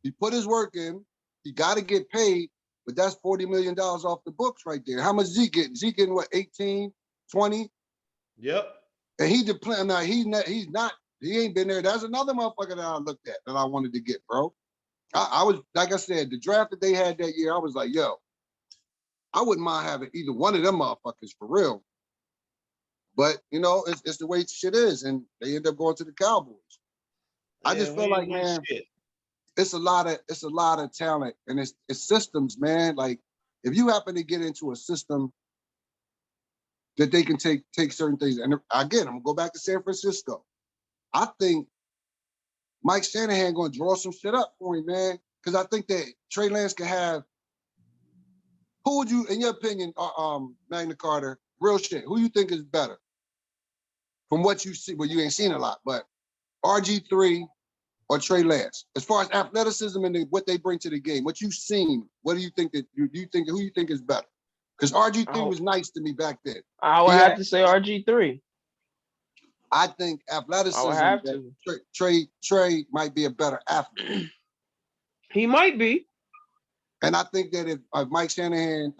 he put his work in. He got to get paid, but that's $40 million off the books right there. How much Zeke getting? Zeke getting what, 18, 20? Yep. And he deployed. Now he ain't been there. That's another motherfucker that I looked at that I wanted to get, bro. I was, like I said, the draft that they had that year, I was like, yo, I wouldn't mind having either one of them motherfuckers for real. But you know, it's the way shit is, and they end up going to the Cowboys. I just feel like, man, it's a lot of talent, and it's systems, man. Like if you happen to get into a system that they can take certain things, and again, I'm gonna go back to San Francisco. I think Mike Shanahan gonna draw some shit up for him, man. Because I think that Trey Lance can have. Who would you, in your opinion, Magna Carta, real shit? Who you think is better? From what you see, well, you ain't seen a lot, but RG3 or Trey Lance, as far as athleticism and what they bring to the game, what you've seen, what do you think that who you think is better? Because RG3 was nice to me back then. I would have to say RG3. I think athleticism. I would have to. Trey might be a better athlete. He might be. And I think that if Mike Shanahan,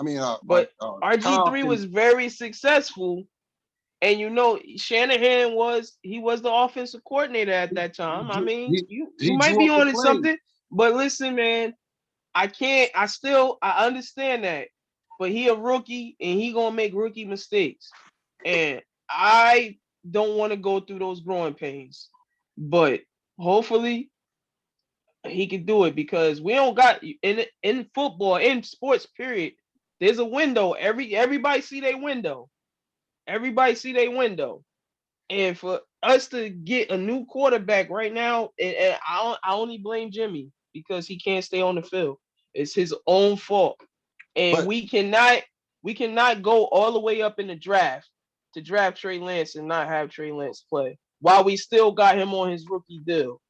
but RG3 was very successful, and you know Shanahan was the offensive coordinator at that time. I mean, you might be on something, but listen, man, I understand that, but he a rookie and he gonna make rookie mistakes, and I don't want to go through those growing pains. But hopefully, he can do it because we don't got in football, in sports, period. There's a window. Everybody see their window. Everybody see their window. And for us to get a new quarterback right now, and I only blame Jimmy because he can't stay on the field. It's his own fault. And But we cannot go all the way up in the draft to draft Trey Lance and not have Trey Lance play while we still got him on his rookie deal.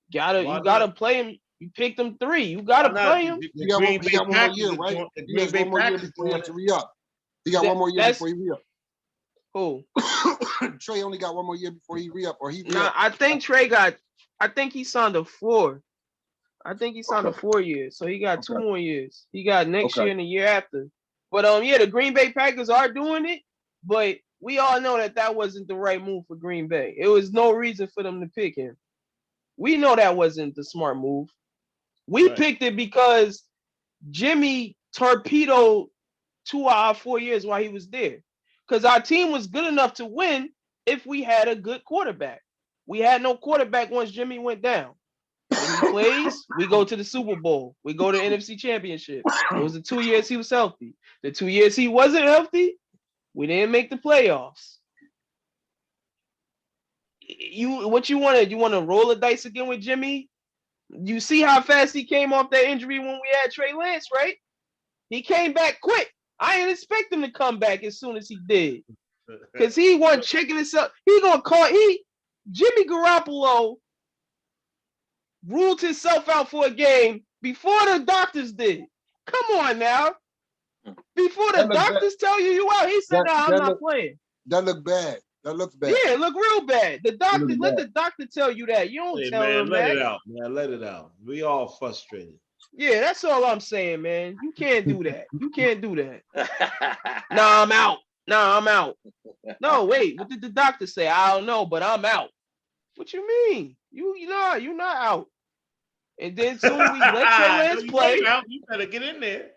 You gotta play him. You picked him 3. You gotta play him. he got one more year, right? He has one more year before he has to re-up. He got one more year before he re-up. Who? Trey only got one more year before he re-up, or he re-up. Nah, I think he signed a 4. I think he signed a 4 years, so he got 2 more years. He got next year and the year after. But yeah, the Green Bay Packers are doing it, but we all know that wasn't the right move for Green Bay. It was no reason for them to pick him. We know that wasn't the smart move. We picked it because Jimmy torpedoed 2 out of 4 years while he was there. Because our team was good enough to win if we had a good quarterback. We had no quarterback once Jimmy went down. When he plays, we go to the Super Bowl. We go to NFC Championship. It was the 2 years he was healthy. The 2 years he wasn't healthy, we didn't make the playoffs. What you want to? You want to roll the dice again with Jimmy? You see how fast he came off that injury when we had Trey Lance, right? He came back quick. I didn't expect him to come back as soon as he did. Because he wasn't checking himself. Jimmy Garoppolo ruled himself out for a game before the doctors did. Come on now. Before the doctors tell you out, he said, I'm not playing. That look bad. That looks bad. Yeah, it look real bad. The doctor tell you that. You don't tell him that. Let it out, man. Let it out. We all frustrated. Yeah, that's all I'm saying, man. You can't do that. You can't do that. Nah, I'm out. No, wait. What did the doctor say? I don't know, but I'm out. What you mean? You're not out. And then soon we let Trey Lance play. You better get in there.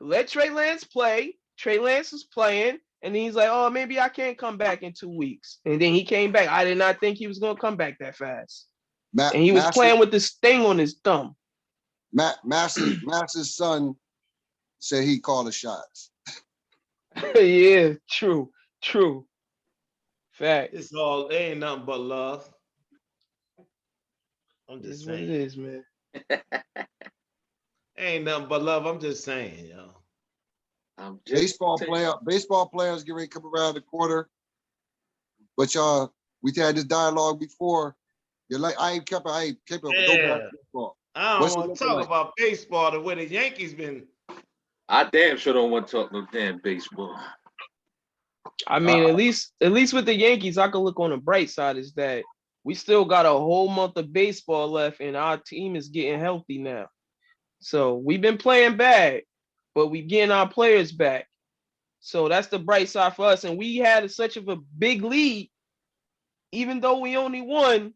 Let Trey Lance play. Trey Lance is playing. And he's like, oh, maybe I can't come back in 2 weeks. And then he came back. I did not think he was going to come back that fast. And he was playing with this thing on his thumb. Master's son said he called the shots. Yeah, true. Fact. It ain't nothing but love. I'm just saying. What it is, man. Ain't nothing but love. I'm just saying, yo. Baseball players get ready to come around the corner. But we had this dialogue before. You're like, I ain't kept up with baseball. I don't want to talk about baseball the way the Yankees been. I damn sure don't want to talk no damn baseball. I mean, at least with the Yankees, I can look on the bright side is that we still got a whole month of baseball left and our team is getting healthy now. So we've been playing bad, but we getting our players back. So that's the bright side for us. And we had such of a big lead, even though we only won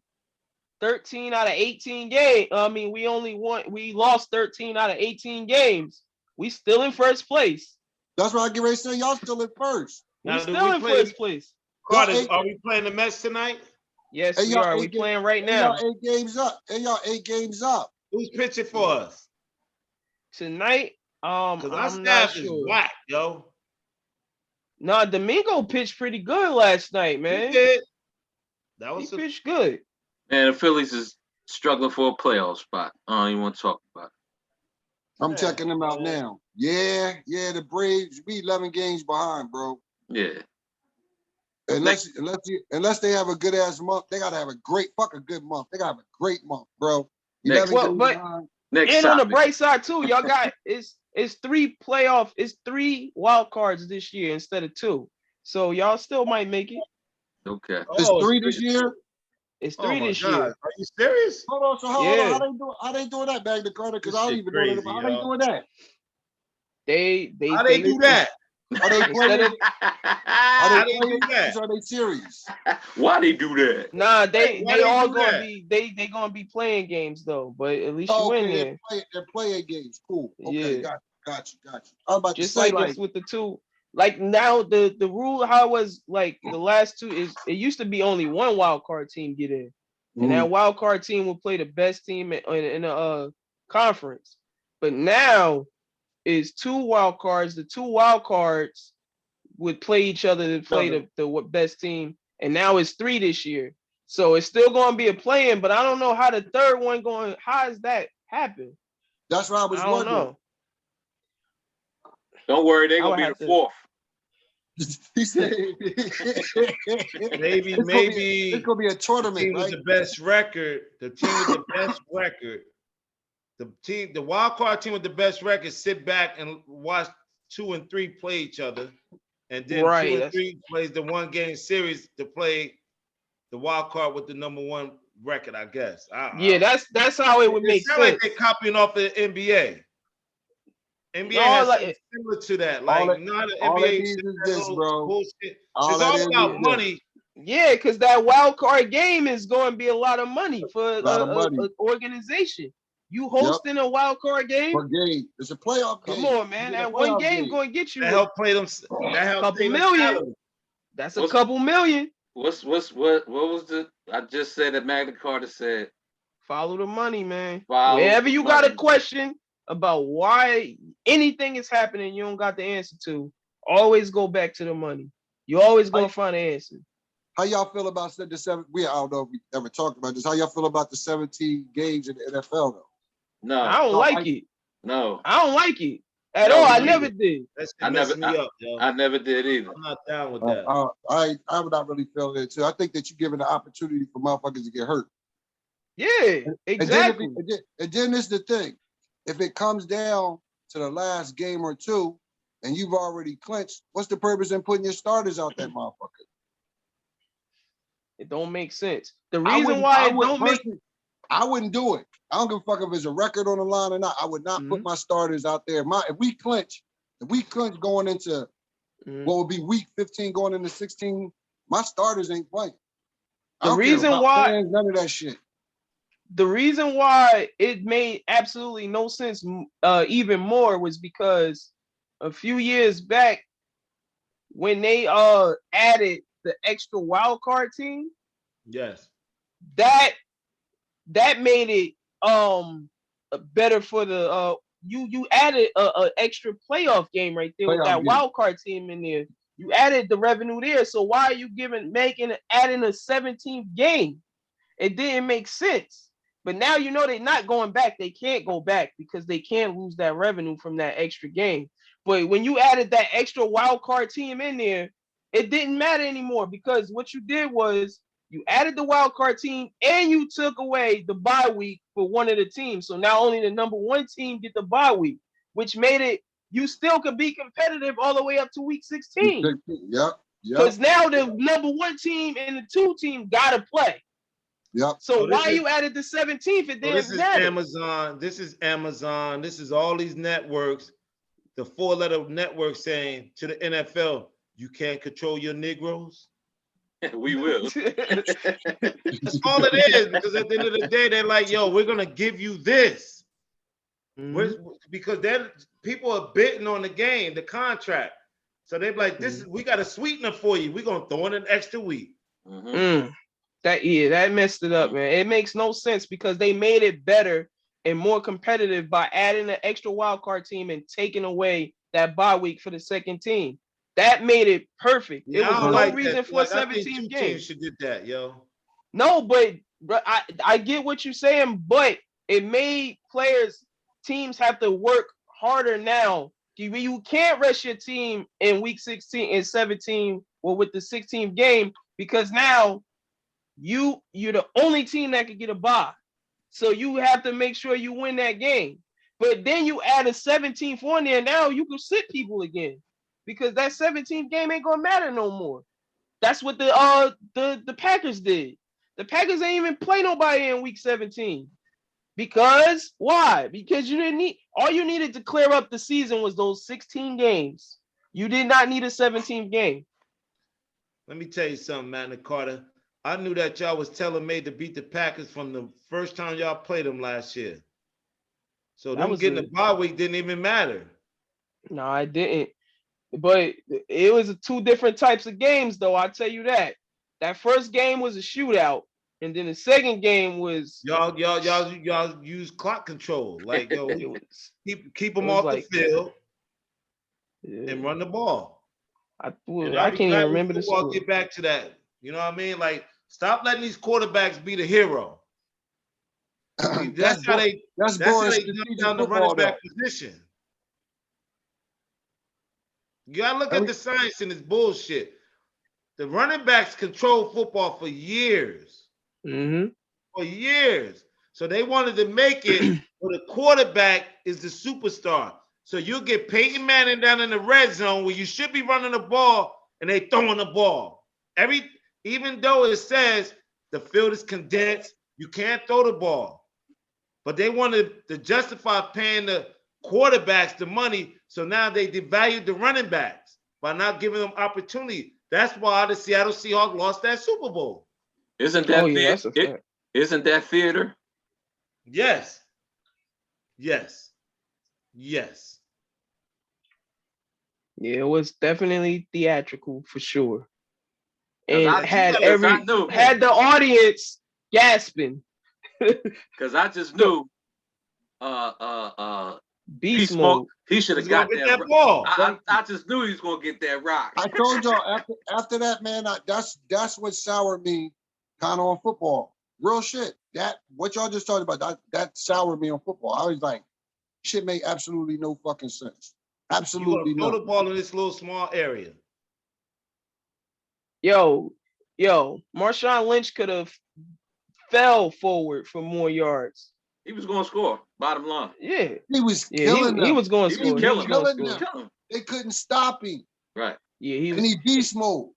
13 out of 18 games. I mean, we lost 13 out of 18 games. We still in first place. That's what I get ready to say. Y'all still in first. We're still in first place. Carter, are we playing the Mets tonight? Yes, we are. We playing right now. Y'all 8 games up. Who's pitching for us? Tonight, because our staff is whack, yo. No, Domingo pitched pretty good last night, man. He did. He pitched good. Man, the Phillies is struggling for a playoff spot. I don't even want to talk about it. I'm checking them out now. Yeah, the Braves, we 11 games behind, bro. Yeah. Unless they have a good ass month, they gotta have a good month. They gotta have a great month, bro. 11 games behind. On the bright side too, y'all got it's 3 wild cards this year instead of 2. So y'all still might make it. Okay. It's 3 this year. It's 3 this year. Are you serious? Hold on. So how they doing that, Magna Carta? Because I don't even know that. How they doing that? How they do that? Are they playing? Are they do that? Are they serious? Why they do that? Nah, they all gonna be they gonna be playing games though. But at least you win there. They're playing games. Cool. Okay, Yeah. Got you. I'm about just to say like with the 2. Like now the rule how it was like the last 2 is it used to be only 1 wild card team get in. and that wild card team will play the best team in the conference. But now is 2 wild cards. The 2 wild cards would play each other to play the best team, and now it's 3 this year. So it's still going to be a play-in, but I don't know how the third one going. How does that happen? That's what I was wondering. Know. Don't worry, they're gonna be the 4th. He said, maybe it's gonna be a tournament, team right? with the best record. The team with the best record. The wild card team with the best record sit back and watch 2 and 3 play each other, and then 2 and 3 plays the 1-game series to play the wild card with the number 1 record, I guess. That's how it would make sense. Like they're copying off the NBA. NBA has something similar to that. Like, not an NBA. Is this, bro. Bullshit. It's all about money. Yeah, because that wild card game is going to be a lot of money for an organization. You hosting a wild card game? It's a playoff game. Come on, man. That one game going to get you that help play them. That help couple million. That's a couple million. What was the? I just said that Magna Carta said. Follow the money, man. Wherever you got a question about why anything is happening, you don't got the answer to. Always go back to the money. You always gonna find an answer. How y'all feel about the 7? I don't know if we ever talked about this. How y'all feel about the 17 games in the NFL though? No, I don't like it. No, I don't like it at all. I never did. I never did either. I'm not down with that. I'm not really feeling it too. I think that you're giving the opportunity for motherfuckers to get hurt. Yeah, exactly. And then this is the thing. If it comes down to the last game or 2 and you've already clinched, what's the purpose in putting your starters out that motherfucker? It don't make sense. The reason why I wouldn't do it. I don't give a fuck if there's a record on the line or not. I would not put my starters out there. If we clinch going into what would be week 15 going into 16, my starters ain't playing. The reason why none of that shit. The reason why it made absolutely no sense even more was because a few years back when they added the extra wild card team, yes, that made it better for the you added a extra playoff game right there with that wild card team in there. You added the revenue there, so why are you adding a 17th game? It didn't make sense. But now you know they're not going back. They can't go back because they can't lose that revenue from that extra game. But when you added that extra wild card team in there, it didn't matter anymore because what you did was you added the wild card team and you took away the bye week for one of the teams. So now only the number 1 team get the bye week, which made it you still could be competitive all the way up to week 16. Yep. Because now the number 1 team and the 2 team gotta play. Yep. So why you added the 17th? It didn't matter. Amazon. This is Amazon. This is all these networks, the 4-letter network saying to the NFL, you can't control your Negroes. We will. That's all it is. Because at the end of the day, they're like, yo, we're gonna give you this. Because then people are bidding on the game, the contract. So they're like, we got a sweetener for you. We're gonna throw in an extra week. That messed it up, man. It makes no sense because they made it better and more competitive by adding an extra wild card team and taking away that bye week for the second team. That made it perfect. It was no reason for a 17 game. Teams should did that, yo. No, but I get what you're saying, but it made teams have to work harder now. You can't rest your team in week 16 and 17 or with the 16th game because now you're the only team that could get a bye. So you have to make sure you win that game. But then you add a 17th on there, now you can sit people again. Because that 17th game ain't gonna matter no more. That's what the Packers did. The Packers ain't even play nobody in week 17. Because why? Because all you needed to clear up the season was those 16 games. You did not need a 17th game. Let me tell you something, Magna Carta. I knew that y'all was tailor-made to beat the Packers from the first time y'all played them last year. So them getting the bye week didn't even matter. No, I didn't. But it was 2 different types of games, though. I'll tell you that. That first game was a shootout, And then the second game was Y'all use clock control. Like, yo, it was keep them was off like- the field yeah. and run the ball. I I'll can't be even glad when remember the football score. get back to that. You know what I mean? Like, stop letting these quarterbacks be the hero. That's how they That's dumb boring down strategic the football, running though. back position. You gotta look at the science in this bullshit. The running backs control football for years. Mm-hmm. For years. So they wanted to make it where the quarterback is the superstar. So you'll get Peyton Manning down in the red zone where you should be running the ball and they throwing the ball. Even though it says the field is condensed, you can't throw the ball. But they wanted to justify paying the quarterbacks the money, so now they devalued the running backs by not giving them opportunity. That's why the Seattle Seahawks lost that Super Bowl. Isn't that That's a fact. Isn't that theater? Yes. Yeah, it was definitely theatrical for sure. And I had knew. had the audience gasping. Because I just knew Beast mode. he should have He's got gonna that get that ball. I just knew he was gonna get that rock. I told y'all after that, man. That's what soured me kind of on football. Real shit. That what y'all just talked about. That soured me on football. I was like, shit made absolutely no fucking sense. Absolutely You gonna throw no. the ball in this little small area. Yo, Marshawn Lynch could have fell forward for more yards. He was gonna score. Bottom line. Yeah. He was killing them. He was going to He was score. killing He was them. going to score. Kill him. They couldn't stop him. Right. Yeah, And he beast mode.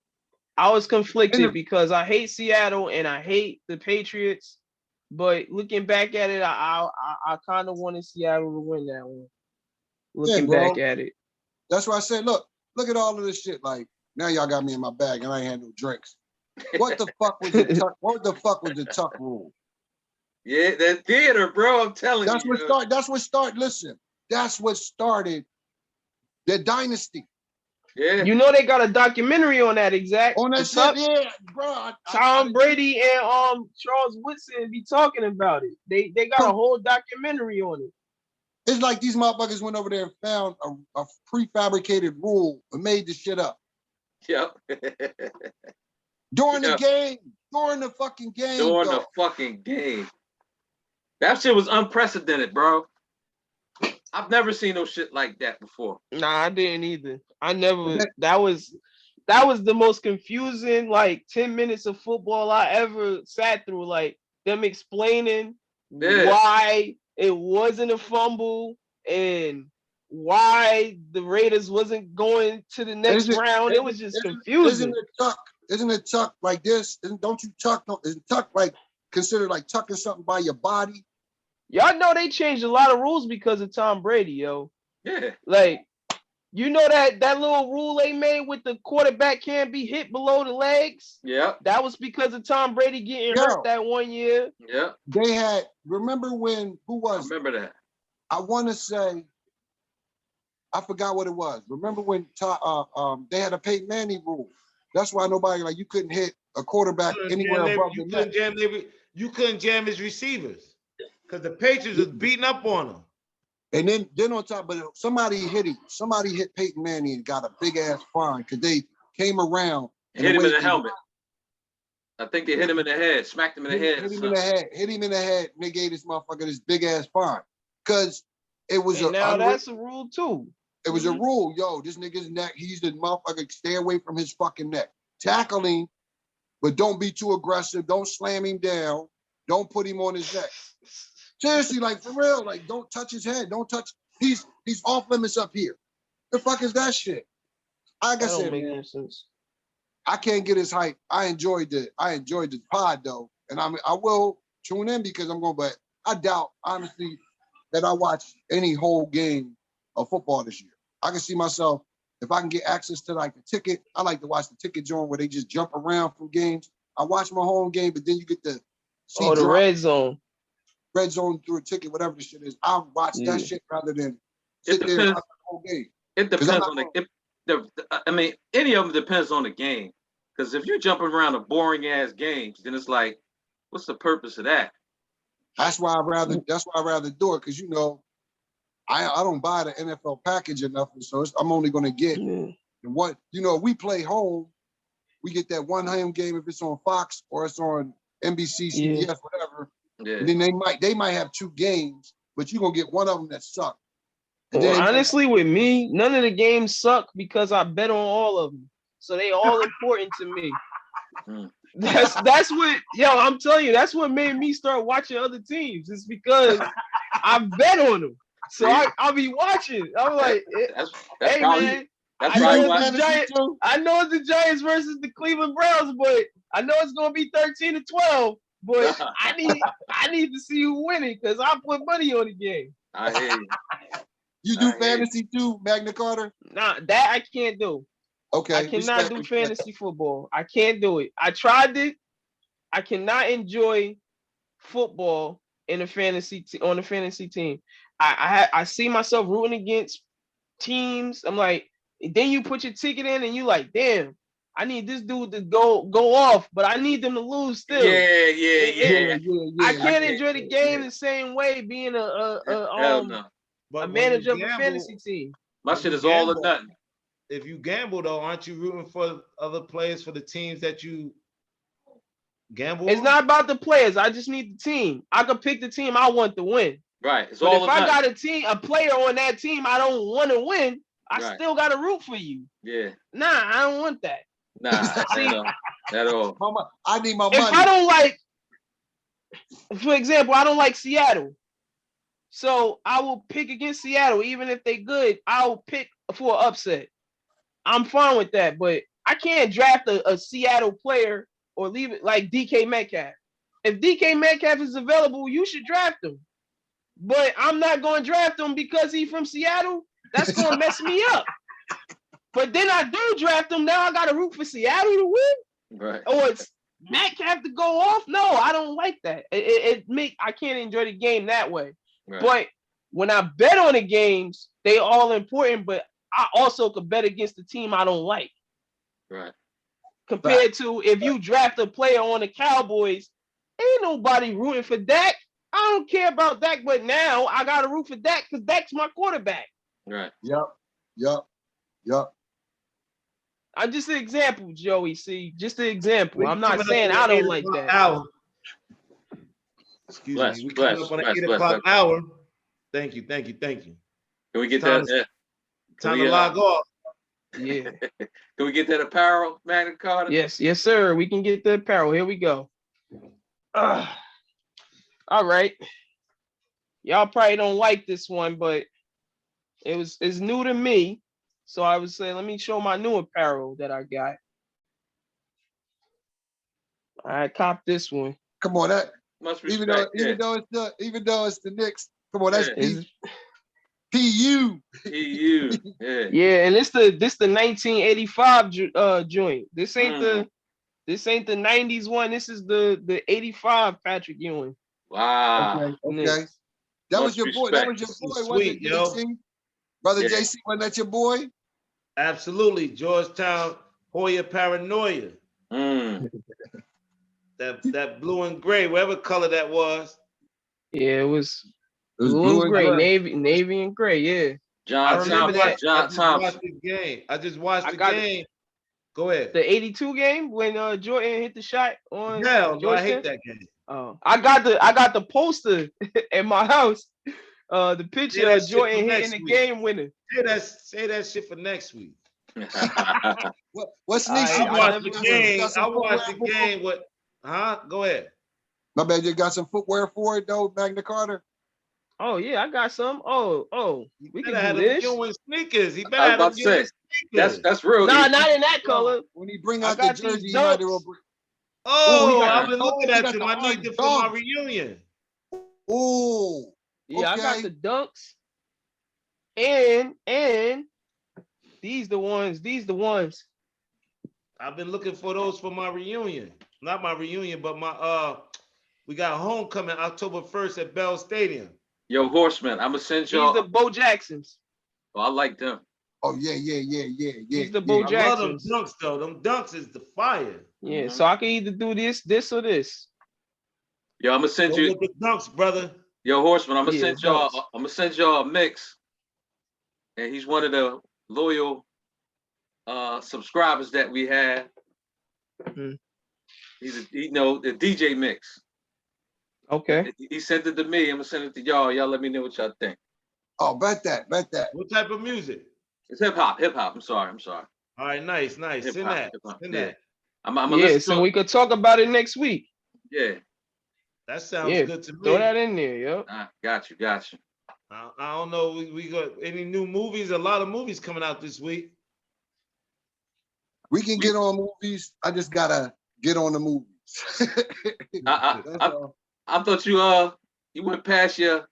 I was conflicted And the- because I hate Seattle and I hate the Patriots. But looking back at it, I kind of wanted Seattle to win that one. Looking bro. back at it. That's why I said, look at all of this shit. Like, now y'all got me in my bag and I ain't had no drinks. What the fuck was the tuck? What the fuck was the tuck rule? Yeah, that theater, bro. I'm telling That's you. Listen, that's what started the dynasty. Yeah. You know they got a documentary on that exact. On that The Tuck. shit, yeah, bro. Tom Brady and Charles Woodson be talking about it. They got a whole documentary on it. It's like these motherfuckers went over there and found a prefabricated rule and made the shit up. Yep. During the game. During the fucking game. During the fucking game. That shit was unprecedented, bro. I've never seen no shit like that before. Nah, I didn't either. I never. That was the most confusing 10 minutes of football I ever sat through. Like them explaining why it wasn't a fumble and why the Raiders wasn't going to the next round. It was just confusing. Isn't it tuck like this? Don't you tuck? Isn't tuck like considered like tucking something by your body? Y'all know they changed a lot of rules because of Tom Brady, yo. Yeah. Like, you know that little rule they made with the quarterback can't be hit below the legs? Yeah. That was because of Tom Brady getting hurt that one year. Yeah. They had, remember when, who was? I remember that. I want to say, I forgot what it was. Remember when they had a Peyton Manning rule? That's why nobody, you couldn't hit a quarterback anywhere above the neck. You couldn't jam his receivers because the Patriots was beating up on him. And then on top, but somebody hit him. Somebody hit Peyton Manning and got a big ass fine because they came around and hit him in the helmet. I think they hit him in the head, smacked him in the head. Hit him in the head, and they gave this motherfucker this big ass fine because it was that's a rule too. It was a rule, yo. This nigga's neck, he's the motherfucker. Stay away from his fucking neck. Tackle him, but don't be too aggressive. Don't slam him down. Don't put him on his neck. Seriously, for real, don't touch his head. Don't touch. He's off limits up here. The fuck is that shit? Like I said, make man, no sense. I can't get his hype. I enjoyed the pod though, and I will tune in because I'm going. But I doubt honestly that I watch any whole game of football this year. I can see myself if I can get access to the ticket. I like to watch the ticket joint where they just jump around from games. I watch my home game, but then you get the the red zone. Red zone through a ticket, whatever the shit is. I'll watch that shit rather than sit there and watch the whole game. It depends on any of them depends on the game. Because if you're jumping around a boring ass games, then it's like What's the purpose of that? That's why I rather do it, because I don't buy the NFL package or nothing, so I'm only gonna get what we play home. We get that one home game if it's on Fox or it's on NBC, CBS, whatever. Yeah. And then they might have 2 games, but you're gonna get one of them that suck. Well, honestly, with me, none of the games suck because I bet on all of them, so they all important to me. That's what I'm telling you. That's what made me start watching other teams. It's because I bet on them, so I'll be watching. I'm like, hey man. I know it's the Giants versus the Cleveland Browns, but I know it's gonna be 13-12. But I need to see who winning because I put money on the game. I hear you. You do fantasy too, Magna Carta? Nah, that I can't do. Okay. I cannot do fantasy football. I can't do it. I tried it. I cannot enjoy football in a fantasy on a fantasy team. I see myself rooting against teams. I'm like, then you put your ticket in and you like, damn, I need this dude to go off, but I need them to lose still. Yeah. I can't enjoy the game the same way being a manager of a fantasy team. My shit is all or nothing. If you gamble though, aren't you rooting for other players for the teams that you gamble? It's not about the players. I just need the team. I could pick the team I want to win. Right. It's but all if I got a player on that team I don't want to win, I still got to root for you. Yeah. Nah, I don't want that. Nah, at all. I need my money. If I don't like, for example, I don't like Seattle. So I will pick against Seattle. Even if they good, I'll pick for an upset. I'm fine with that, but I can't draft a Seattle player or leave it like DK Metcalf. If DK Metcalf is available, you should draft him. But I'm not going to draft him because he's from Seattle. That's going to mess me up. But then I do draft him. Now I got to root for Seattle to win? Right. Or it's Metcalf to go off? No, I don't like that. I can't enjoy the game that way. Right. But when I bet on the games, they all important, but I also could bet against the team I don't like. Right. Compared to if you draft a player on the Cowboys, ain't nobody rooting for Dak. I don't care about Dak, but now I got to root for Dak because Dak's my quarterback. Right. Yep. I'm just an example, Joey. See, just an example. I'm not saying I don't like that. Hour. Excuse me. We coming up on the 8 o'clock hour. Thank you. Can we get that? Time to log off. Yeah. Can we get that apparel, Magna Carta? Yes, sir. We can get the apparel. Here we go. All right. Y'all probably don't like this one, but it's new to me. So I would say, let me show my new apparel that I got. I copped this one. Come on, that must be even though it's the Knicks. Come on, that's PU. Yeah, and this the 1985 joint. This ain't the 90s one. This is the 85 Patrick Ewing. Wow. Okay. That was your boy. That was your boy. Sweet, wasn't it, JC? Brother JC, wasn't that your boy? Absolutely. Georgetown Hoya Paranoia. That blue and gray, whatever color that was. Yeah, it was blue and gray, navy and gray. Yeah. John Thomas. I just watched the game. Go ahead. The 82 game when Jordan hit the shot on. Hell no, I hate that game. Oh, I got the poster at my house. The picture of Jordan hitting the game winner. Say that shit for next week. What's next? I watched the game. What? Go ahead. My bad. You got some footwear for it though, Magna Carta. Oh yeah, I got some. Oh, we can have do this. Ewing sneakers. He better I was about to say that's real. Nah, not in that color. When he bring out the jersey, he might as well bring. I've been looking at them. I need them for my reunion. Oh, yeah, okay. I got the dunks, and these the ones. I've been looking for those for my reunion. Not my reunion, but my we got homecoming October 1st at Bell Stadium. Yo, Horsemen, I'm gonna send y'all. These the Bo Jacksons. Oh, I like them. Oh yeah. These the Bo Jacksons. I love them dunks though. Them dunks is the fire. Yeah, so I can either do this or this. Yo, I'm gonna send Go you. with the dunks, brother. Yo, Horseman, I'm gonna Yeah, send y'all. dunks. I'm gonna send y'all a mix, and he's one of the loyal subscribers that we have. Mhm. You know, the DJ mix. Okay. He sent it to me. I'm gonna send it to y'all. Y'all let me know what y'all think. Oh, bet that. What type of music? It's hip hop. Hip hop. I'm sorry. All right, nice. Hip Send hop. that. Hip hop. Send Yeah. that. I'm gonna Yeah, listen so to we it. could talk about it next week. Yeah. That sounds Yeah, good to me. throw that in there, yo. Got you. I don't know. We got any new movies? A lot of movies coming out this week. We can get on movies. I just gotta get on the movies. That's all. I thought you went past They your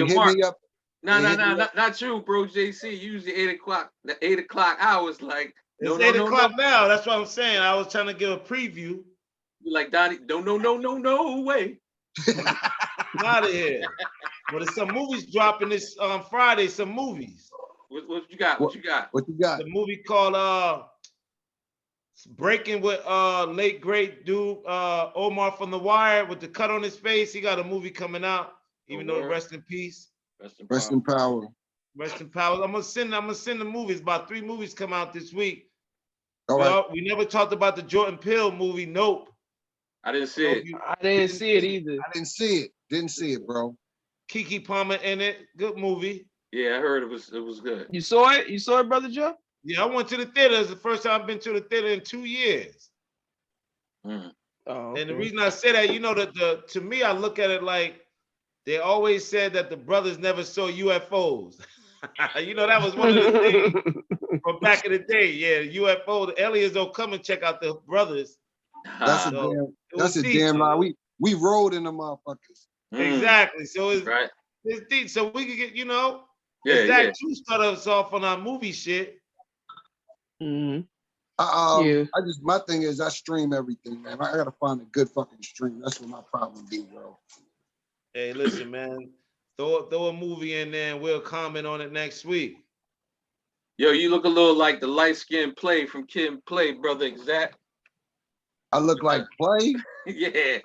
hit mark. me up. No, They hit me up. not you, bro. JC. Usually 8 o'clock. The 8 o'clock hours, like It's no, 8 o'clock now. That's what I'm saying. I was trying to give a preview. You like Donnie? No way. I'm out of here. But there's some movies dropping this Friday. Some movies. What you got? What you got? What you got? The movie called Breaking with late great dude Omar from The Wire with the cut on his face. He got a movie coming out. Even though rest in peace. Rest in power. Rest in power. I'm gonna send the movies. About 3 movies come out this week. All right. We never talked about the Jordan Peele movie. Nope. I didn't see it. I didn't see it either. I didn't see it. Didn't see it, bro. Kiki Palmer in it. Good movie. Yeah, I heard it was good. You saw it? You saw it, Brother Joe? Yeah, I went to the theater. It's the first time I've been to the theater in 2 years. Mm. Oh, okay. And the reason I say that, you know, that to me, I look at it like they always said that the brothers never saw UFOs. You know, that was one of the things from back in the day. Yeah, UFO, the aliens don't come and check out the brothers. That's a damn lie. We rode in the motherfuckers. Exactly. So it's right. It's deep. So we could get, you know, Yeah, Zach Chu started us off on our movie shit. Mm-hmm. I just, my thing is I stream everything, man. I gotta find a good fucking stream. That's what my problem be, bro. Hey, listen, man. Throw a movie in there and we'll comment on it next week. Yo, you look a little like the light-skinned Play from Kid and Play, brother. Exact. I look like Play? Yeah.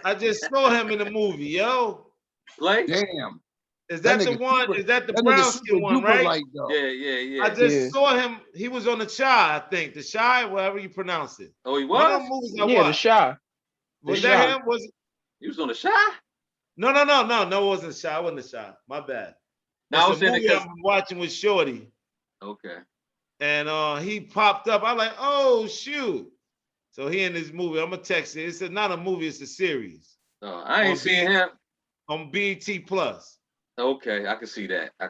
I just saw him in the movie, yo. Play? Damn. Is that the one? Super, is that the brown skin one, right? Light, though. Yeah. I just saw him. He was on the Chi, I think. The Chi, whatever you pronounce it. Oh, he One of was? them movies I Yeah, watched. the Chi. Was that him? Was it? He was on the Chi? No, it wasn't Chi. It wasn't the Chi. My bad. Now I was It's a saying movie I've been watching with Shorty. Okay. And he popped up. I'm like, oh shoot. So he in this movie. I'm gonna text it. It's not a movie, it's a series. Oh, I ain't seen him. On BET Plus. Okay, I can see that. Yeah.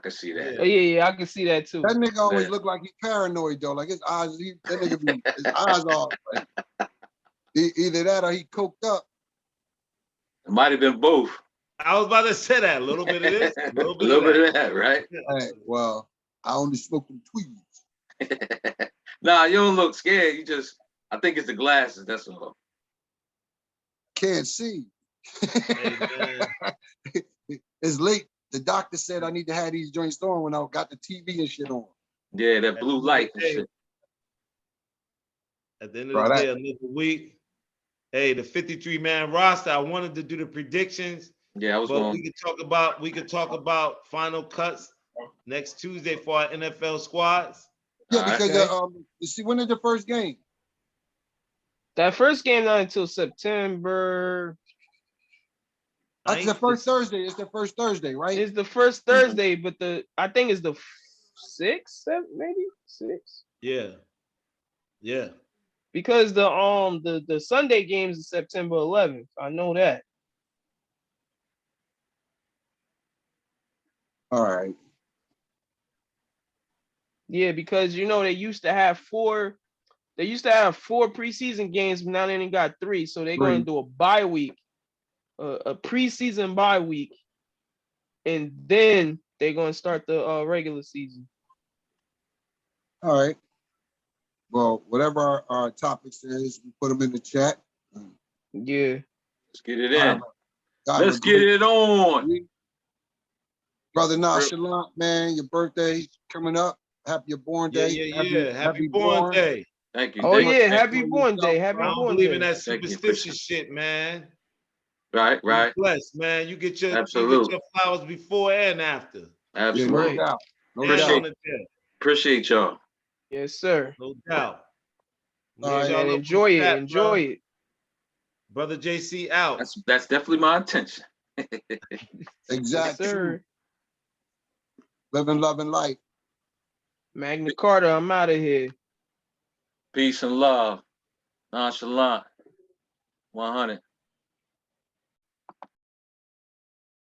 Oh, yeah, I can see that too. That nigga always look like he paranoid though. Like his eyes, that nigga be his eyes off. Like, either that or he coked up. It might have been both. I was about to say that. A little bit of this, a little bit of that, right? Hey, well, I only smoke them tweeds. Nah, you don't look scared. I think it's the glasses. That's all. Can't see. Hey, it's late. The doctor said I need to have these joints on when I got the TV and shit on. Yeah, that blue light and shit. At the end of the day, another week. Hey, the 53-man roster. I wanted to do the predictions. Yeah, I was but going. we could talk about final cuts next Tuesday for our NFL squads. Yeah, because you see, when is the first game? That first game not until September. That's the first Thursday. It's the first Thursday, right? It's the first Thursday, but I think it's the 6th, maybe 6th. Yeah. Because the Sunday games is September 11th. I know that. All right. Yeah, because you know they used to have 4 preseason games, but now they only got 3. So they're going to do a bye week, a preseason bye week, and then they're going to start the regular season. All right. Well, whatever our topics is, we put them in the chat. Yeah. Let's get it in. Let's get it on. Brother Nonchalant, man, your birthday coming up. Happy born day. Yeah. Happy born day. Thank you. Oh Thank you. yeah, Thank happy you. born day. Happy I don't born believe in day. that Thank you. superstitious shit, man. Right, You right. blessed, man. You get your Absolutely. flowers before and after. Yeah, Absolutely. no Right. doubt. No And Appreciate on doubt. the day. Appreciate y'all. Yes, sir. No doubt. All Here's right. y'all And little enjoy it. chat, Enjoy bro. it. Brother JC out. That's definitely my intention. Yes, Exactly. sir. Living, loving life. Magna Carta, I'm out of here. Peace and love. Nonchalant. 100.